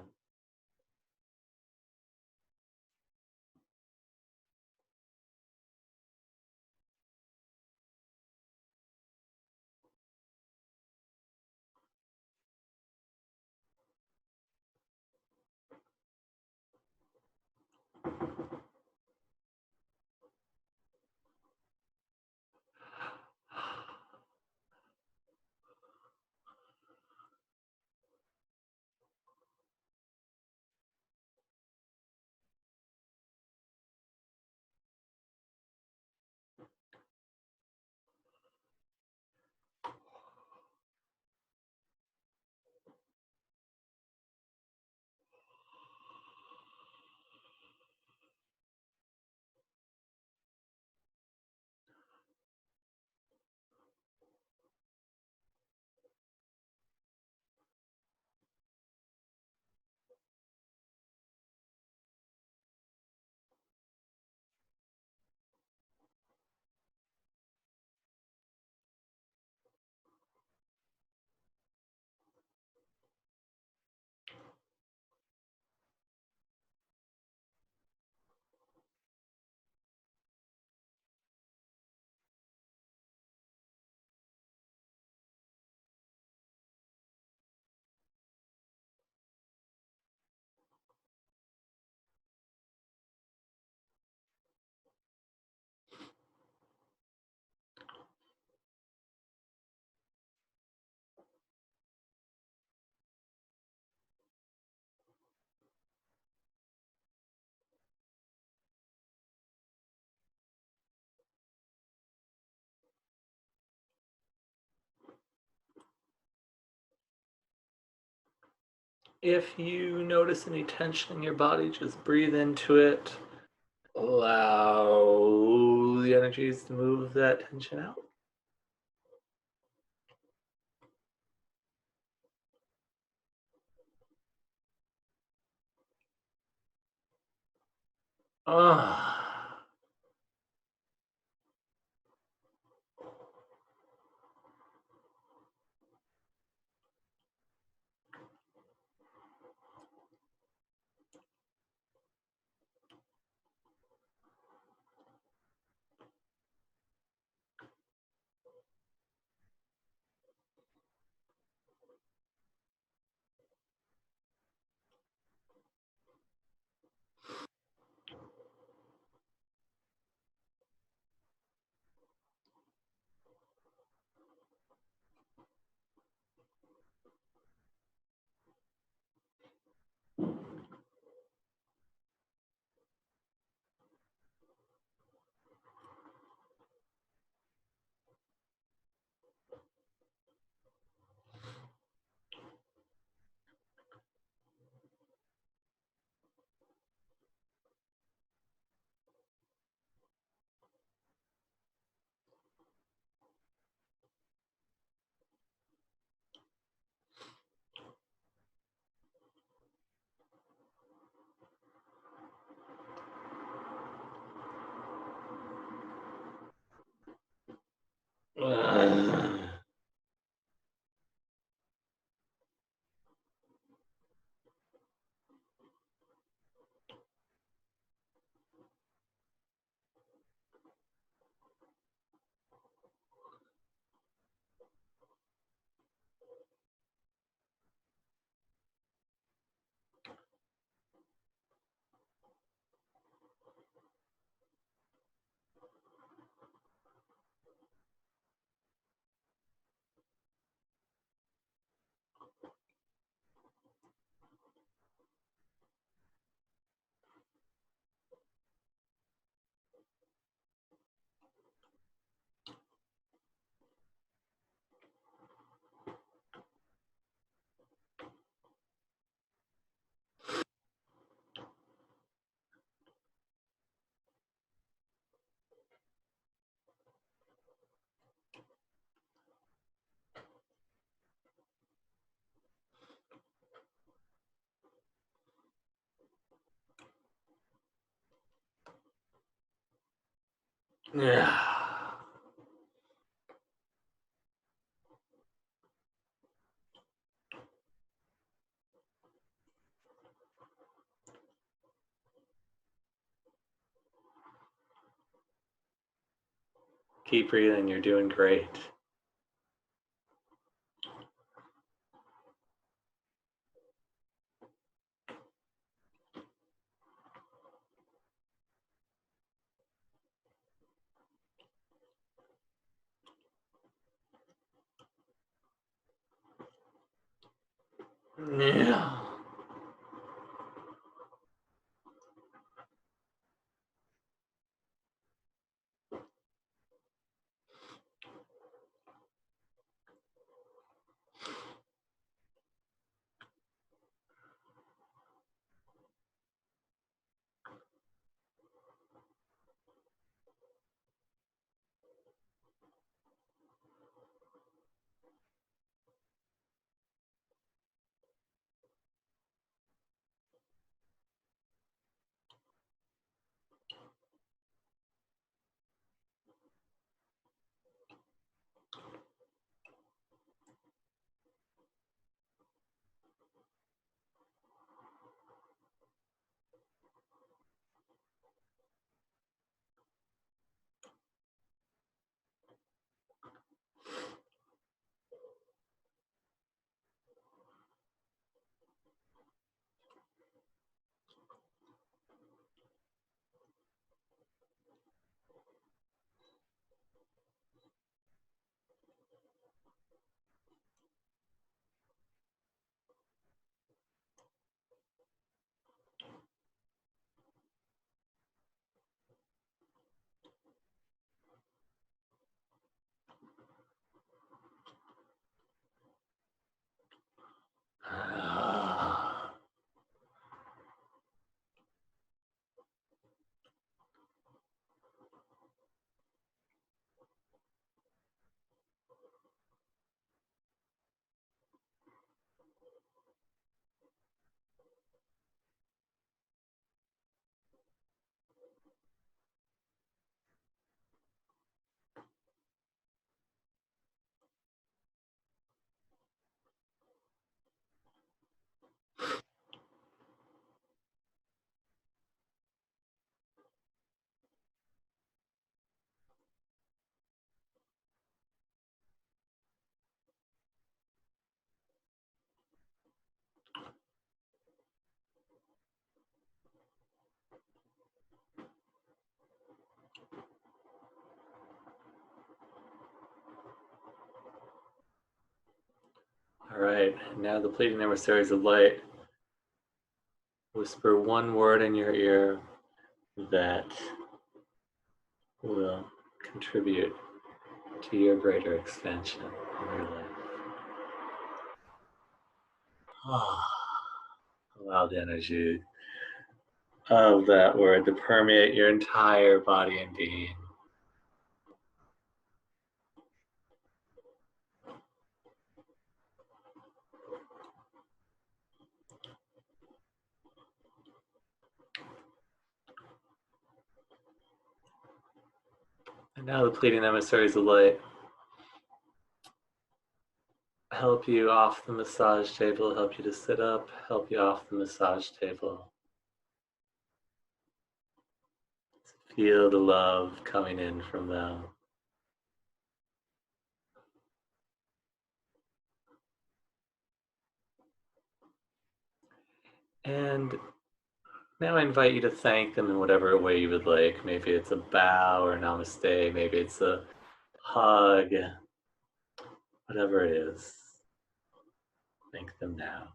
If you notice any tension in your body, just breathe into it. Allow the energies to move that tension out. Ah. Yeah. Keep breathing. You're doing great. Yeah. All right. Now the Pleiadian emissaries of light whisper one word in your ear that will contribute to your greater expansion in your life. Allow the energy of that word to permeate your entire body and being. And now the Pleiadian emissaries of light help you off the massage table, help you to sit up, help you off the massage table. Feel the love coming in from them. And now I invite you to thank them in whatever way you would like. Maybe it's a bow or namaste, maybe it's a hug, whatever it is. Thank them now.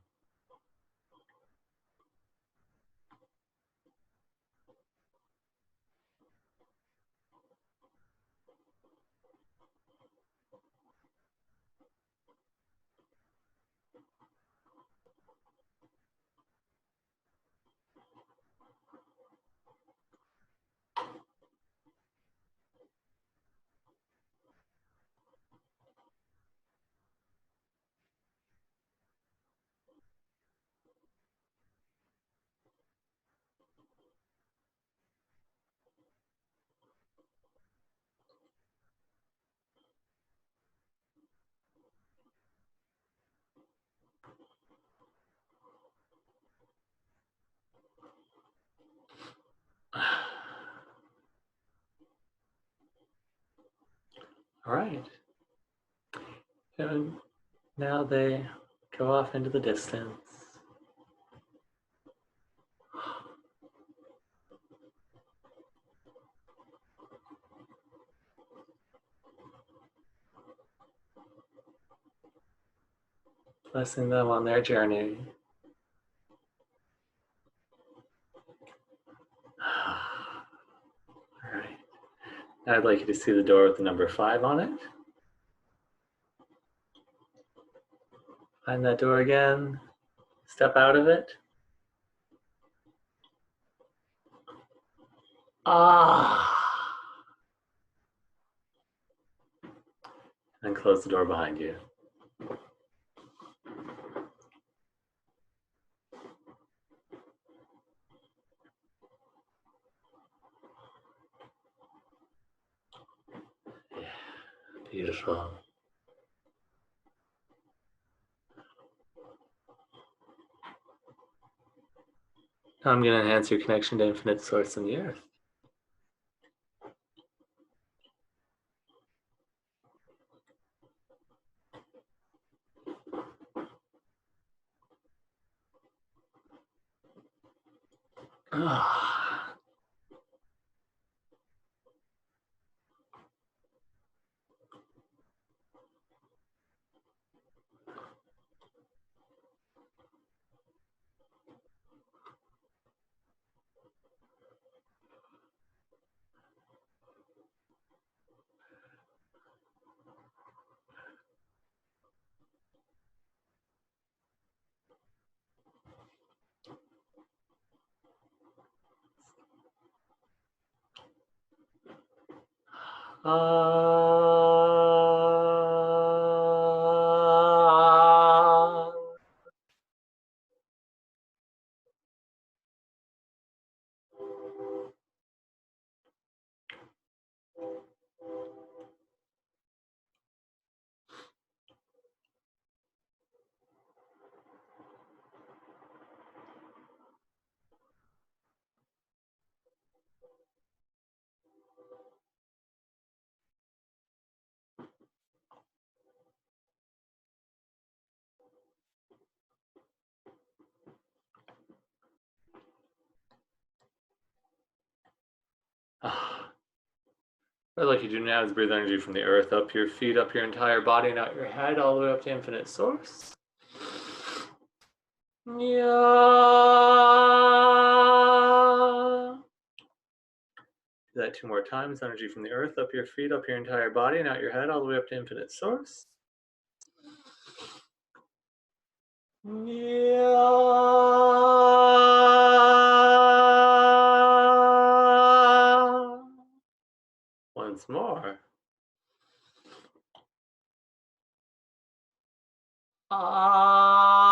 All right. And now they go off into the distance. Blessing them on their journey. All right. Now I'd like you to see the door with the number 5 on it. Find that door again. Step out of it. And close the door behind you. Yeah, beautiful. Now I'm going to enhance your connection to infinite source in the earth. What I'd like you to do now is breathe energy from the earth up your feet, up your entire body, and out your head, all the way up to infinite source. Yeah. Do that 2 more times. Energy from the earth, up your feet, up your entire body, and out your head, all the way up to infinite source. Yeah. Once more. Ah.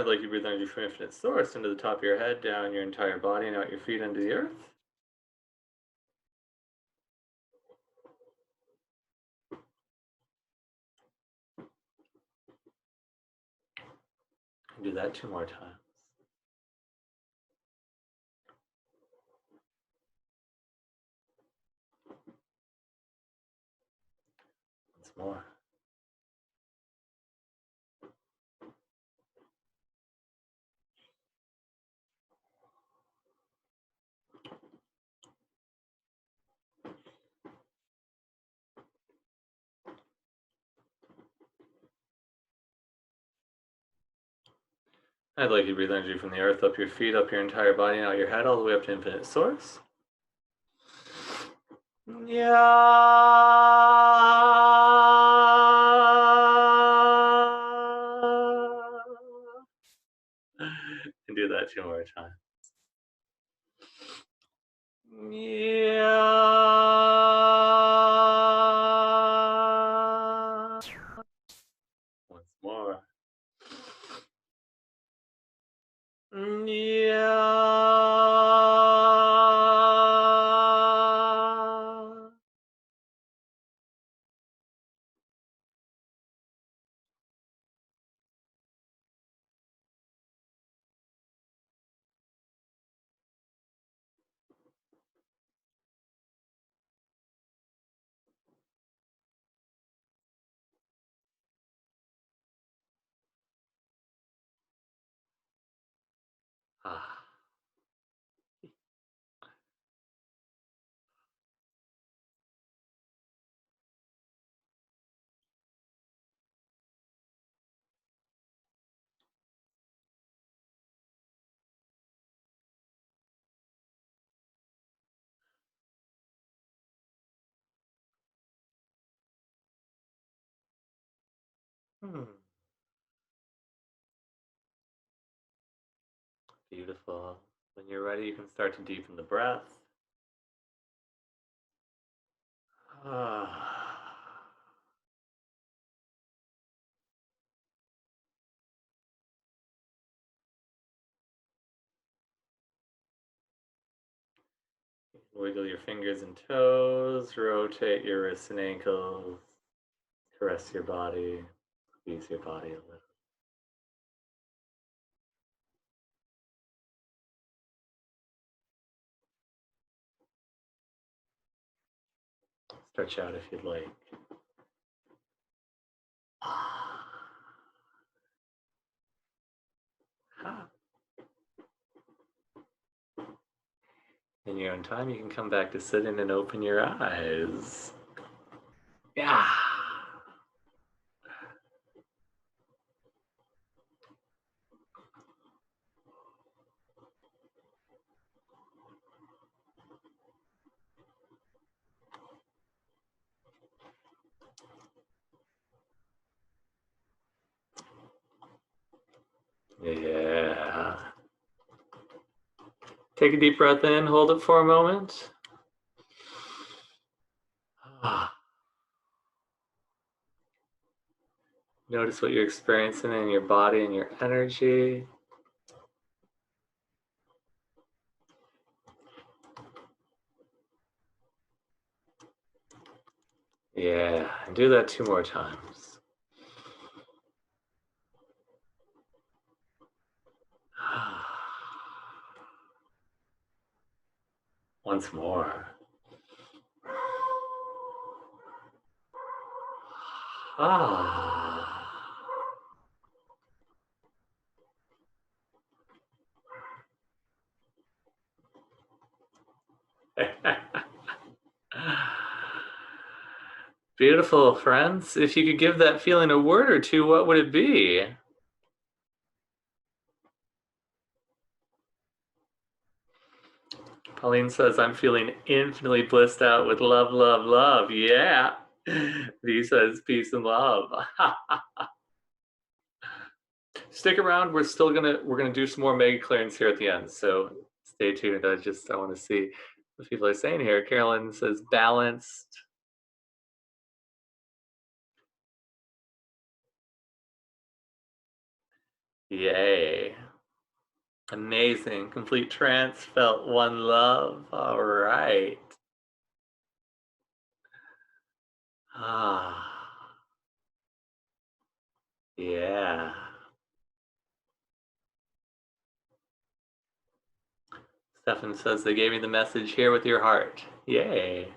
I'd like you to breathe energy from infinite source into the top of your head, down your entire body, and out your feet into the earth. And do that 2 more times. Once more. I'd like you to breathe energy from the earth up your feet, up your entire body, and out your head, all the way up to infinite source. Yeah. And do that 2 more times. Yeah. Once more. Yeah. Ah. Hmm. Beautiful. When you're ready, you can start to deepen the breath. Ah. Wiggle your fingers and toes, rotate your wrists and ankles, caress your body, squeeze your body a little. Stretch out if you'd like. In your own time, you can come back to sitting and open your eyes. Yeah. Yeah. Take a deep breath in, hold it for a moment. Notice what you're experiencing in your body and your energy. Yeah, and do that 2 more times. Once more. Ah. Beautiful, friends. If you could give that feeling a word or two, what would it be? Pauline says, I'm feeling infinitely blissed out with love, love, love. Yeah. V says, peace and love. Stick around. We're gonna do some more mega clearance here at the end. So stay tuned. I want to see what people are saying here. Carolyn says balanced. Yay. Amazing. Complete trance, felt one love. All right. Ah, yeah. Stefan says they gave me the message here with your heart. Yay.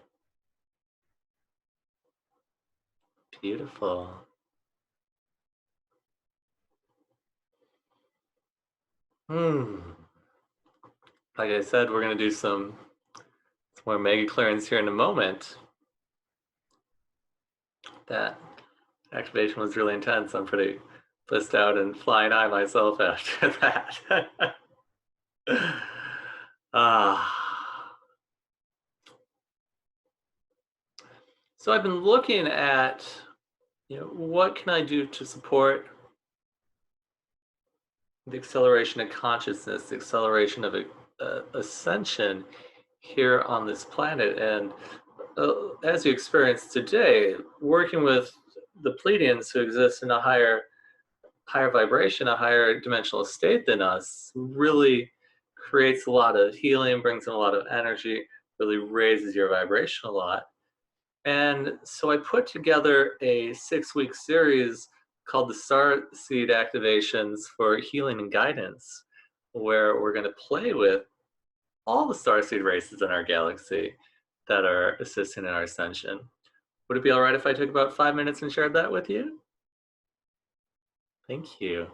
Beautiful. Hmm. Like I said, we're going to do some more mega clearance here in a moment. That activation was really intense. I'm pretty blissed out and flying high myself after that. Ah. So I've been looking at, what can I do to support the acceleration of consciousness, the acceleration of ascension here on this planet. And as you experience today, working with the Pleiadians who exist in a higher vibration, a higher dimensional state than us, really creates a lot of healing, brings in a lot of energy, really raises your vibration a lot. And so I put together a 6-week series called the Star Seed Activations for Healing and Guidance, where we're going to play with all the star seed races in our galaxy that are assisting in our ascension. Would it be all right if I took about 5 minutes and shared that with you? Thank you.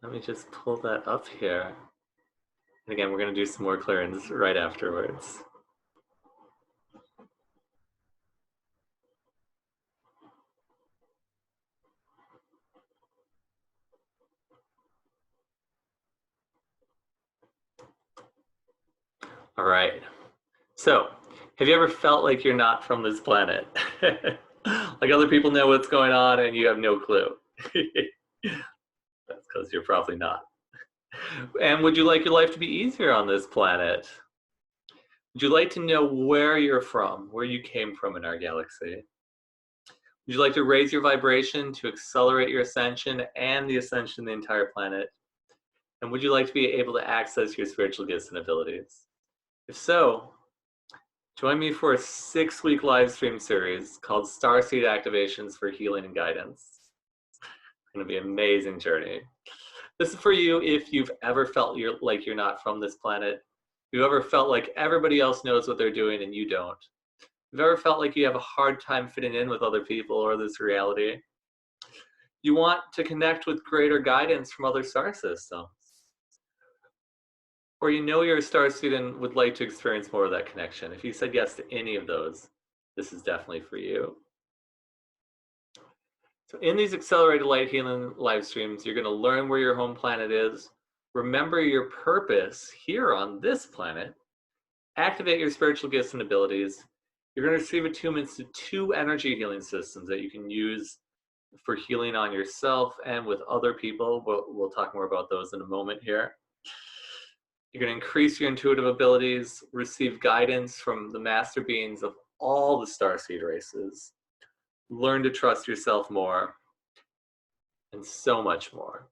Let me just pull that up here. And again, we're going to do some more clearings right afterwards. All right. So, have you ever felt like you're not from this planet? Like other people know what's going on and you have no clue. That's because you're probably not. And would you like your life to be easier on this planet? Would you like to know where you're from, where you came from in our galaxy? Would you like to raise your vibration to accelerate your ascension and the ascension of the entire planet? And would you like to be able to access your spiritual gifts and abilities? If so, join me for a 6-week live stream series called Starseed Activations for Healing and Guidance. It's going to be an amazing journey. This is for you if you've ever felt like you're not from this planet. If you've ever felt like everybody else knows what they're doing and you don't. If you've ever felt like you have a hard time fitting in with other people or this reality. You want to connect with greater guidance from other star systems. Or you know you're a star student and would like to experience more of that connection. If you said yes to any of those, this is definitely for you. So in these accelerated light healing live streams, you're going to learn where your home planet is, remember your purpose here on this planet, activate your spiritual gifts and abilities. You're going to receive attunements to 2 energy healing systems that you can use for healing on yourself and with other people. We'll talk more about those in a moment here. You're going to increase your intuitive abilities, receive guidance from the master beings of all the starseed races, learn to trust yourself more, and so much more.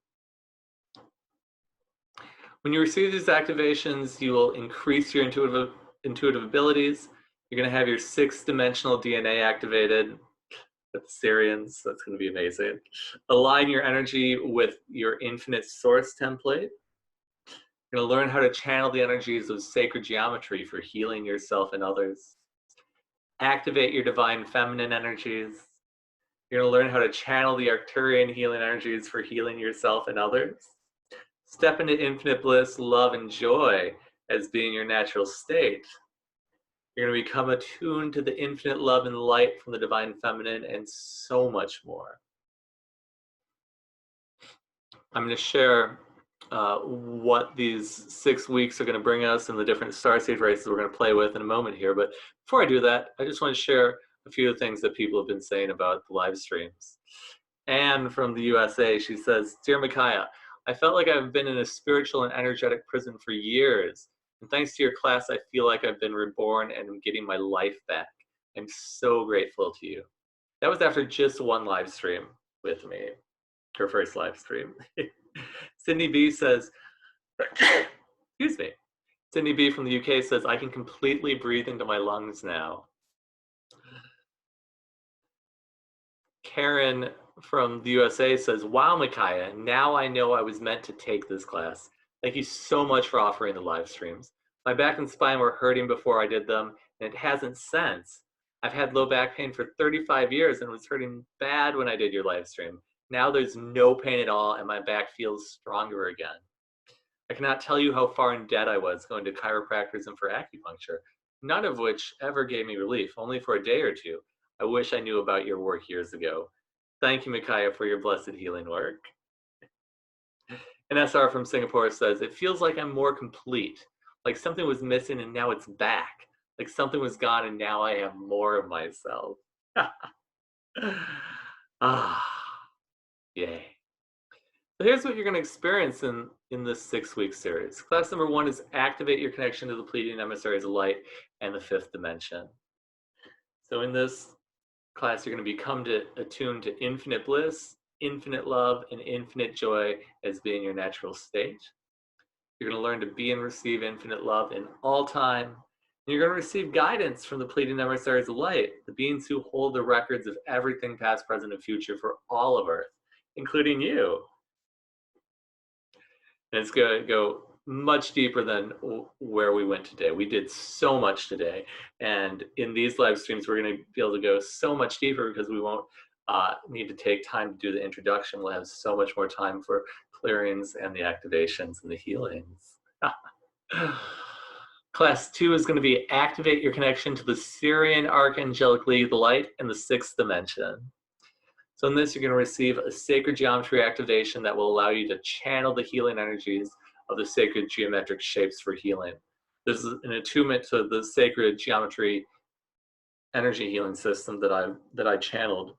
When you receive these activations, you will increase your intuitive abilities. You're going to have your 6-dimensional DNA activated with the Syrians. That's going to be amazing. Align your energy with your infinite source template. You're going to learn how to channel the energies of sacred geometry for healing yourself and others. Activate your divine feminine energies. You're going to learn how to channel the Arcturian healing energies for healing yourself and others. Step into infinite bliss, love, and joy as being your natural state. You're going to become attuned to the infinite love and light from the divine feminine and so much more. I'm going to share what these 6 weeks are going to bring us and the different starseed races we're going to play with in a moment here. But before I do that, I just want to share a few of the things that people have been saying about the live streams. Anne from the USA, she says, "Dear Micaiah, I felt like I've been in a spiritual and energetic prison for years. And thanks to your class, I feel like I've been reborn and I'm getting my life back. I'm so grateful to you." That was after just one live stream with me. her first live stream. Sydney B says, excuse me. Sydney B from the UK says, I can completely breathe into my lungs now. Karen from the USA says, wow, Micaiah, now I know I was meant to take this class. Thank you so much for offering the live streams. My back and spine were hurting before I did them, and it hasn't since. I've had low back pain for 35 years and it was hurting bad when I did your live stream. Now there's no pain at all and my back feels stronger again. I cannot tell you how far in debt I was going to chiropractors and for acupuncture, none of which ever gave me relief, only for a day or two. I wish I knew about your work years ago. Thank you, Micaiah, for your blessed healing work. And SR from Singapore says, it feels like I'm more complete, like something was missing and now it's back, like something was gone and now I have more of myself. Yay. So here's what you're going to experience in this 6-week series. Class number 1 is activate your connection to the Pleiadian emissaries of light and the 5th dimension. So in this class, you're going to become attuned to infinite bliss, infinite love, and infinite joy as being your natural state. You're going to learn to be and receive infinite love in all time. And you're going to receive guidance from the Pleiadian emissaries of light, the beings who hold the records of everything past, present, and future for all of Earth, including you. And it's going to go much deeper than where we went today. We did so much today. And in these live streams, we're going to be able to go so much deeper because we won't need to take time to do the introduction. We'll have so much more time for clearings and the activations and the healings. Class 2 is going to be activate your connection to the Syrian Archangelic League of the Light and the 6th dimension. So in this, you're going to receive a sacred geometry activation that will allow you to channel the healing energies of the sacred geometric shapes for healing. This is an attunement to the sacred geometry energy healing system that I channeled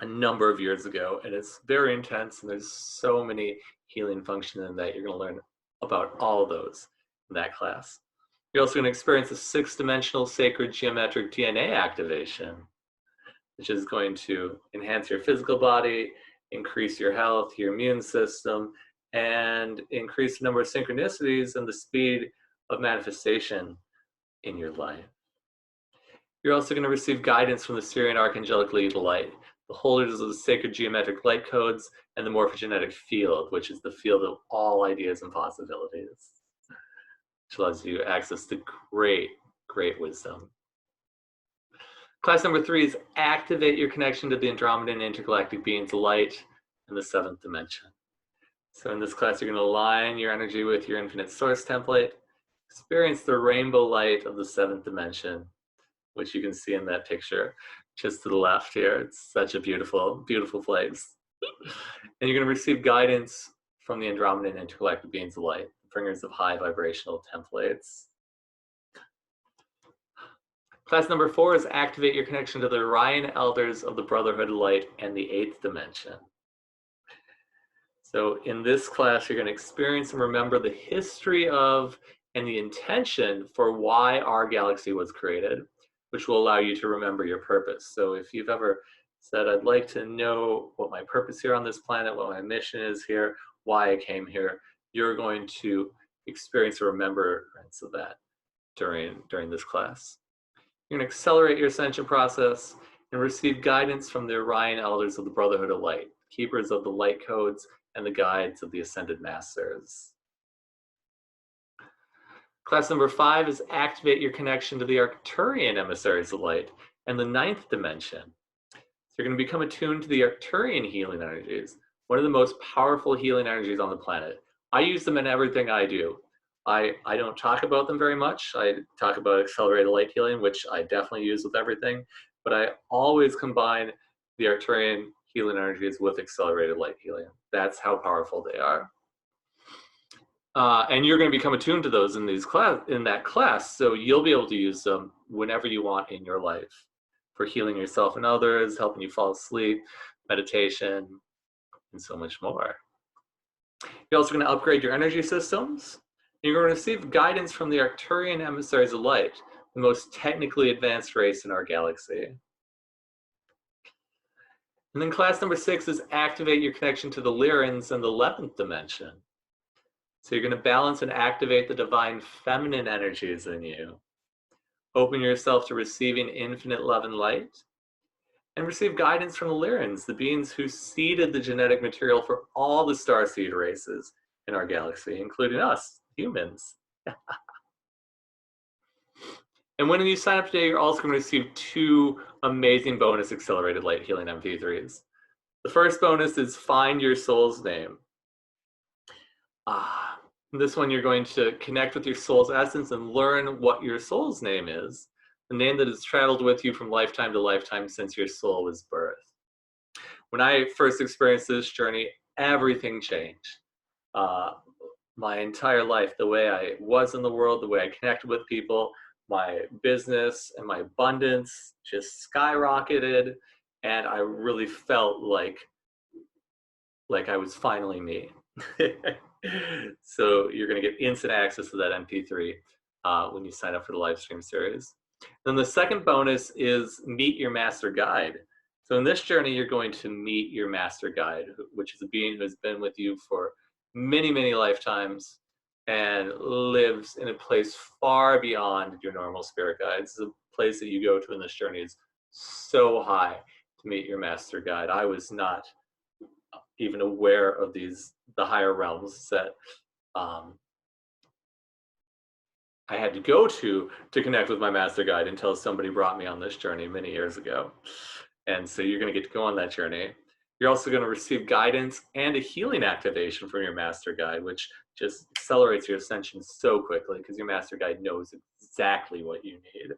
a number of years ago, and it's very intense, and there's so many healing functions in that. You're going to learn about all of those in that class. You're also going to experience a 6-dimensional sacred geometric DNA activation, which is going to enhance your physical body, increase your health, your immune system, and increase the number of synchronicities and the speed of manifestation in your life. You're also going to receive guidance from the Syrian Archangelic League of the Light, the holders of the sacred geometric light codes, and the morphogenetic field, which is the field of all ideas and possibilities, which allows you access to great, great wisdom. Class number 3 is activate your connection to the Andromedan intergalactic beings of light in the 7th dimension. So in this class, you're going to align your energy with your infinite source template, experience the rainbow light of the 7th dimension, which you can see in that picture just to the left here. It's such a beautiful, beautiful place. And you're going to receive guidance from the Andromedan intergalactic beings of light, bringers of high vibrational templates. Class number 4 is activate your connection to the Orion elders of the Brotherhood of Light and the 8th dimension. So in this class, you're going to experience and remember the history of and the intention for why our galaxy was created, which will allow you to remember your purpose. So if you've ever said, I'd like to know what my purpose here on this planet, what my mission is here, why I came here, you're going to experience a remembrance of that during this class. You're going to accelerate your ascension process and receive guidance from the Orion elders of the Brotherhood of Light, keepers of the light codes and the guides of the ascended masters. Class number 5 is activate your connection to the Arcturian emissaries of light and the 9th dimension. So you're going to become attuned to the Arcturian healing energies, one of the most powerful healing energies on the planet. I use them in everything I do. I don't talk about them very much. I talk about accelerated light healing, which I definitely use with everything, but I always combine the Arcturian healing energies with accelerated light healing. That's how powerful they are. And you're going to become attuned to those in that class, so you'll be able to use them whenever you want in your life for healing yourself and others, helping you fall asleep, meditation, and so much more. You're also going to upgrade your energy systems. You're going to receive guidance from the Arcturian emissaries of light, the most technically advanced race in our galaxy. And then class number 6 is activate your connection to the Lyrans in the 11th dimension. So you're going to balance and activate the divine feminine energies in you. Open yourself to receiving infinite love and light. And receive guidance from the Lyrans, the beings who seeded the genetic material for all the starseed races in our galaxy, including us, humans. And when you sign up today, you're also going to receive 2 amazing bonus accelerated light healing MP3s. The first bonus is Find Your Soul's Name. This one you're going to connect with your soul's essence and learn what your soul's name is, the name that has traveled with you from lifetime to lifetime since your soul was birthed. When I first experienced this journey, everything changed. My entire life, the way I was in the world, the way I connected with people, my business and my abundance just skyrocketed, and I really felt like I was finally me. So you're going to get instant access to that MP3 when you sign up for the live stream series. Then the second bonus is Meet Your Master Guide. So in this journey, you're going to meet your Master Guide, which is a being who has been with you for many, many lifetimes and lives in a place far beyond your normal spirit guides. It's a place that you go to in this journey is so high to meet your Master Guide. I was not even aware of the higher realms that I had to go to connect with my Master Guide until somebody brought me on this journey many years ago. And so you're going to get to go on that journey. You're also going to receive guidance and a healing activation from your Master Guide, which just accelerates your ascension so quickly because your Master Guide knows exactly what you need.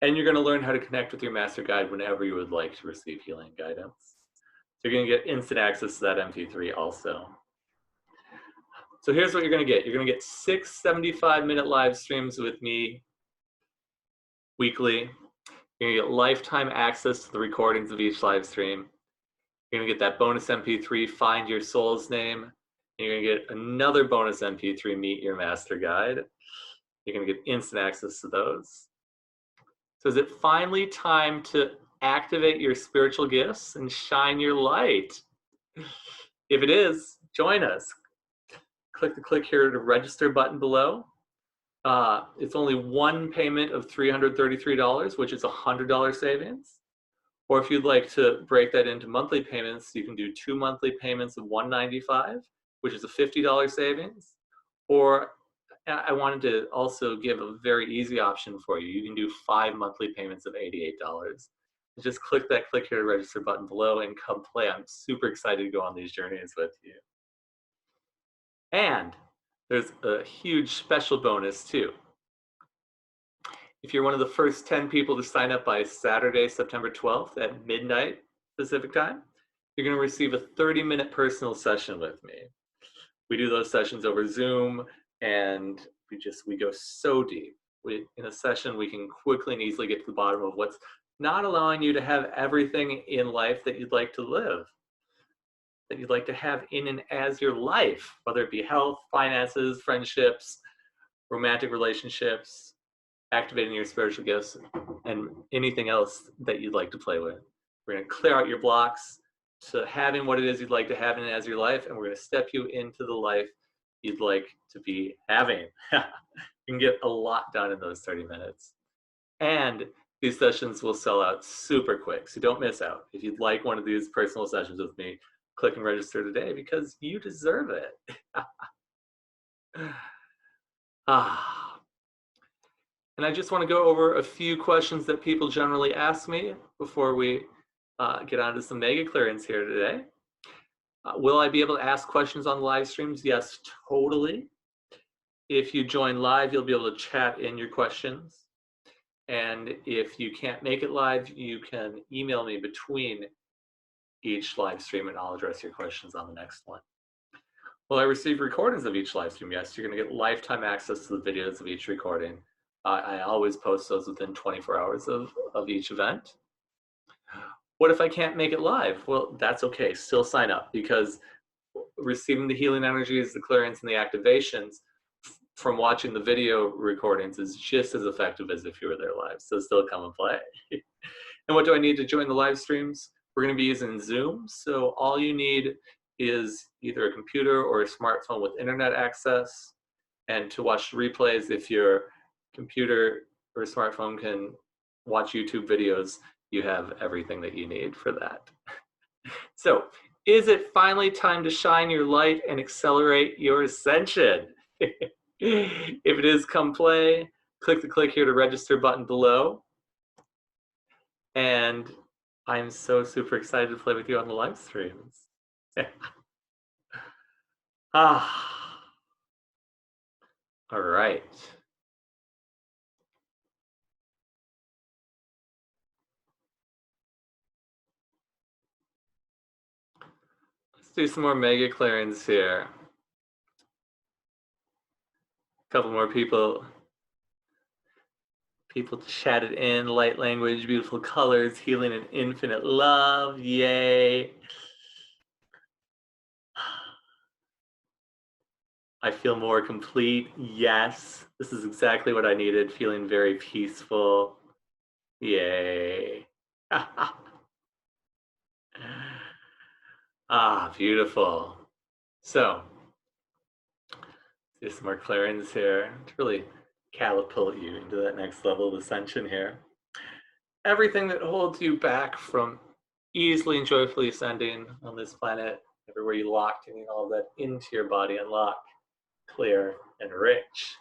And you're going to learn how to connect with your Master Guide whenever you would like to receive healing guidance. So you're going to get instant access to that MP3 also. So here's what you're going to get. You're going to get 6 75-minute live streams with me weekly. You're going to get lifetime access to the recordings of each live stream. You're going to get that bonus MP3, Find Your Soul's Name. And you're going to get another bonus MP3, Meet Your Master Guide. You're going to get instant access to those. So is it finally time to activate your spiritual gifts and shine your light? If it is, join us. Click the click here to register button below. It's only one payment of $333, which is $100 savings. Or if you'd like to break that into monthly payments, you can do 2 monthly payments of $195, which is a $50 savings. Or I wanted to also give a very easy option for you. You can do 5 monthly payments of $88. Just click that click here to register button below and come play. I'm super excited to go on these journeys with you. And there's a huge special bonus too. If you're one of the first 10 people to sign up by Saturday, September 12th at midnight Pacific time, you're going to receive a 30-minute personal session with me. We do those sessions over Zoom, and we go so deep. In a session, we can quickly and easily get to the bottom of what's not allowing you to have everything in life that you'd like to live, that you'd like to have in and as your life, whether it be health, finances, friendships, romantic relationships, activating your spiritual gifts, and anything else that you'd like to play with. We're going to clear out your blocks to having what it is you'd like to have in and as your life, and we're going to step you into the life you'd like to be having. You can get a lot done in those 30 minutes. And these sessions will sell out super quick, so don't miss out. If you'd like one of these personal sessions with me, click and register today because you deserve it. And I just want to go over a few questions that people generally ask me before we get on to some mega clearance here today. Will I be able to ask questions on live streams? Yes, totally. If you join live, you'll be able to chat in your questions. And if you can't make it live, you can email me between each live stream and I'll address your questions on the next one. Will I receive recordings of each live stream? Yes, you're going to get lifetime access to the videos of each recording. I always post those within 24 hours of each event. What if I can't make it live? Well, that's okay. Still sign up because receiving the healing energies, the clearance, and the activations from watching the video recordings is just as effective as if you were there live. So still come and play. And what do I need to join the live streams? We're going to be using Zoom, so all you need is either a computer or a smartphone with internet access. And to watch the replays, if your computer or smartphone can watch YouTube videos, you have everything that you need for that. So, is it finally time to shine your light and accelerate your ascension? If it is, come play. Click the click here to register button below. And I'm so super excited to play with you on the live streams. All right. Let's do some more mega clearings here. A couple more people chatted in. Light language, beautiful colors, healing and infinite love. Yay. I feel more complete. Yes, this is exactly what I needed. Feeling very peaceful. Yay. Ah, beautiful. So, do some more clearings here to really catapult you into that next level of ascension here. Everything that holds you back from easily and joyfully ascending on this planet, everywhere you locked in all of that into your body, unlock, clear, and rich.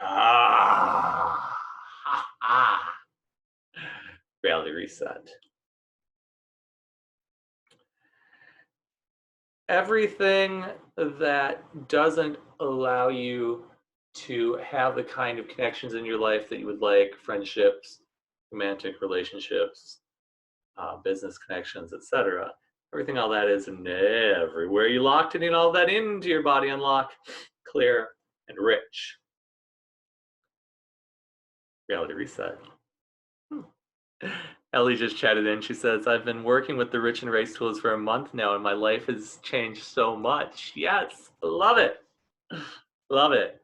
Ah, ha, ha. Reality reset. Everything that doesn't allow you to have the kind of connections in your life that you would like, friendships, romantic relationships, business connections, etc. Everything, all that is, and everywhere you locked it in, all that into your body, unlock, clear, and rich. Reality reset. Ellie just chatted in. She says, I've been working with the Rich and Race tools for a month now, and my life has changed so much. Yes, love it. Love it.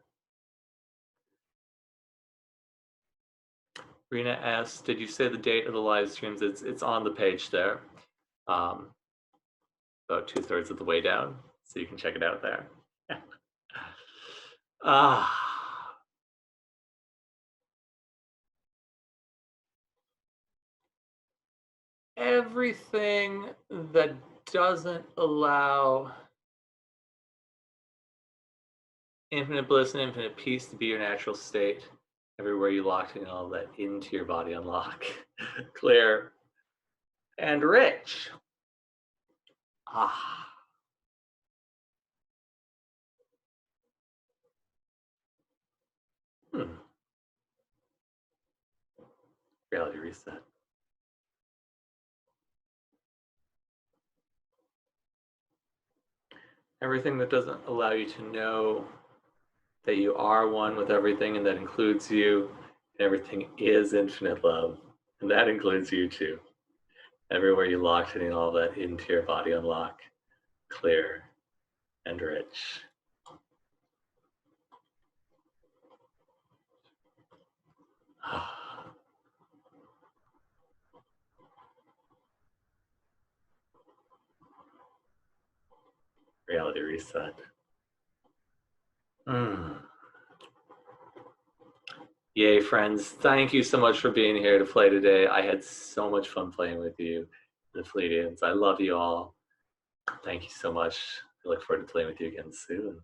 Rena asks, did you say the date of the live streams? It's on the page there. About 2/3 of the way down, so you can check it out there. Everything that doesn't allow infinite bliss and infinite peace to be your natural state, everywhere you locked in all of that into your body, unlock, clear, and rich. Reality reset. Everything that doesn't allow you to know that you are one with everything, and that includes you, and everything is infinite love, and that includes you too. Everywhere you locked in all that into your body, unlock, clear, and rich. Reality reset. Yay, friends. Thank you so much for being here to play today. I had so much fun playing with you, the Pleiadians. I love you all. Thank you so much. I look forward to playing with you again soon.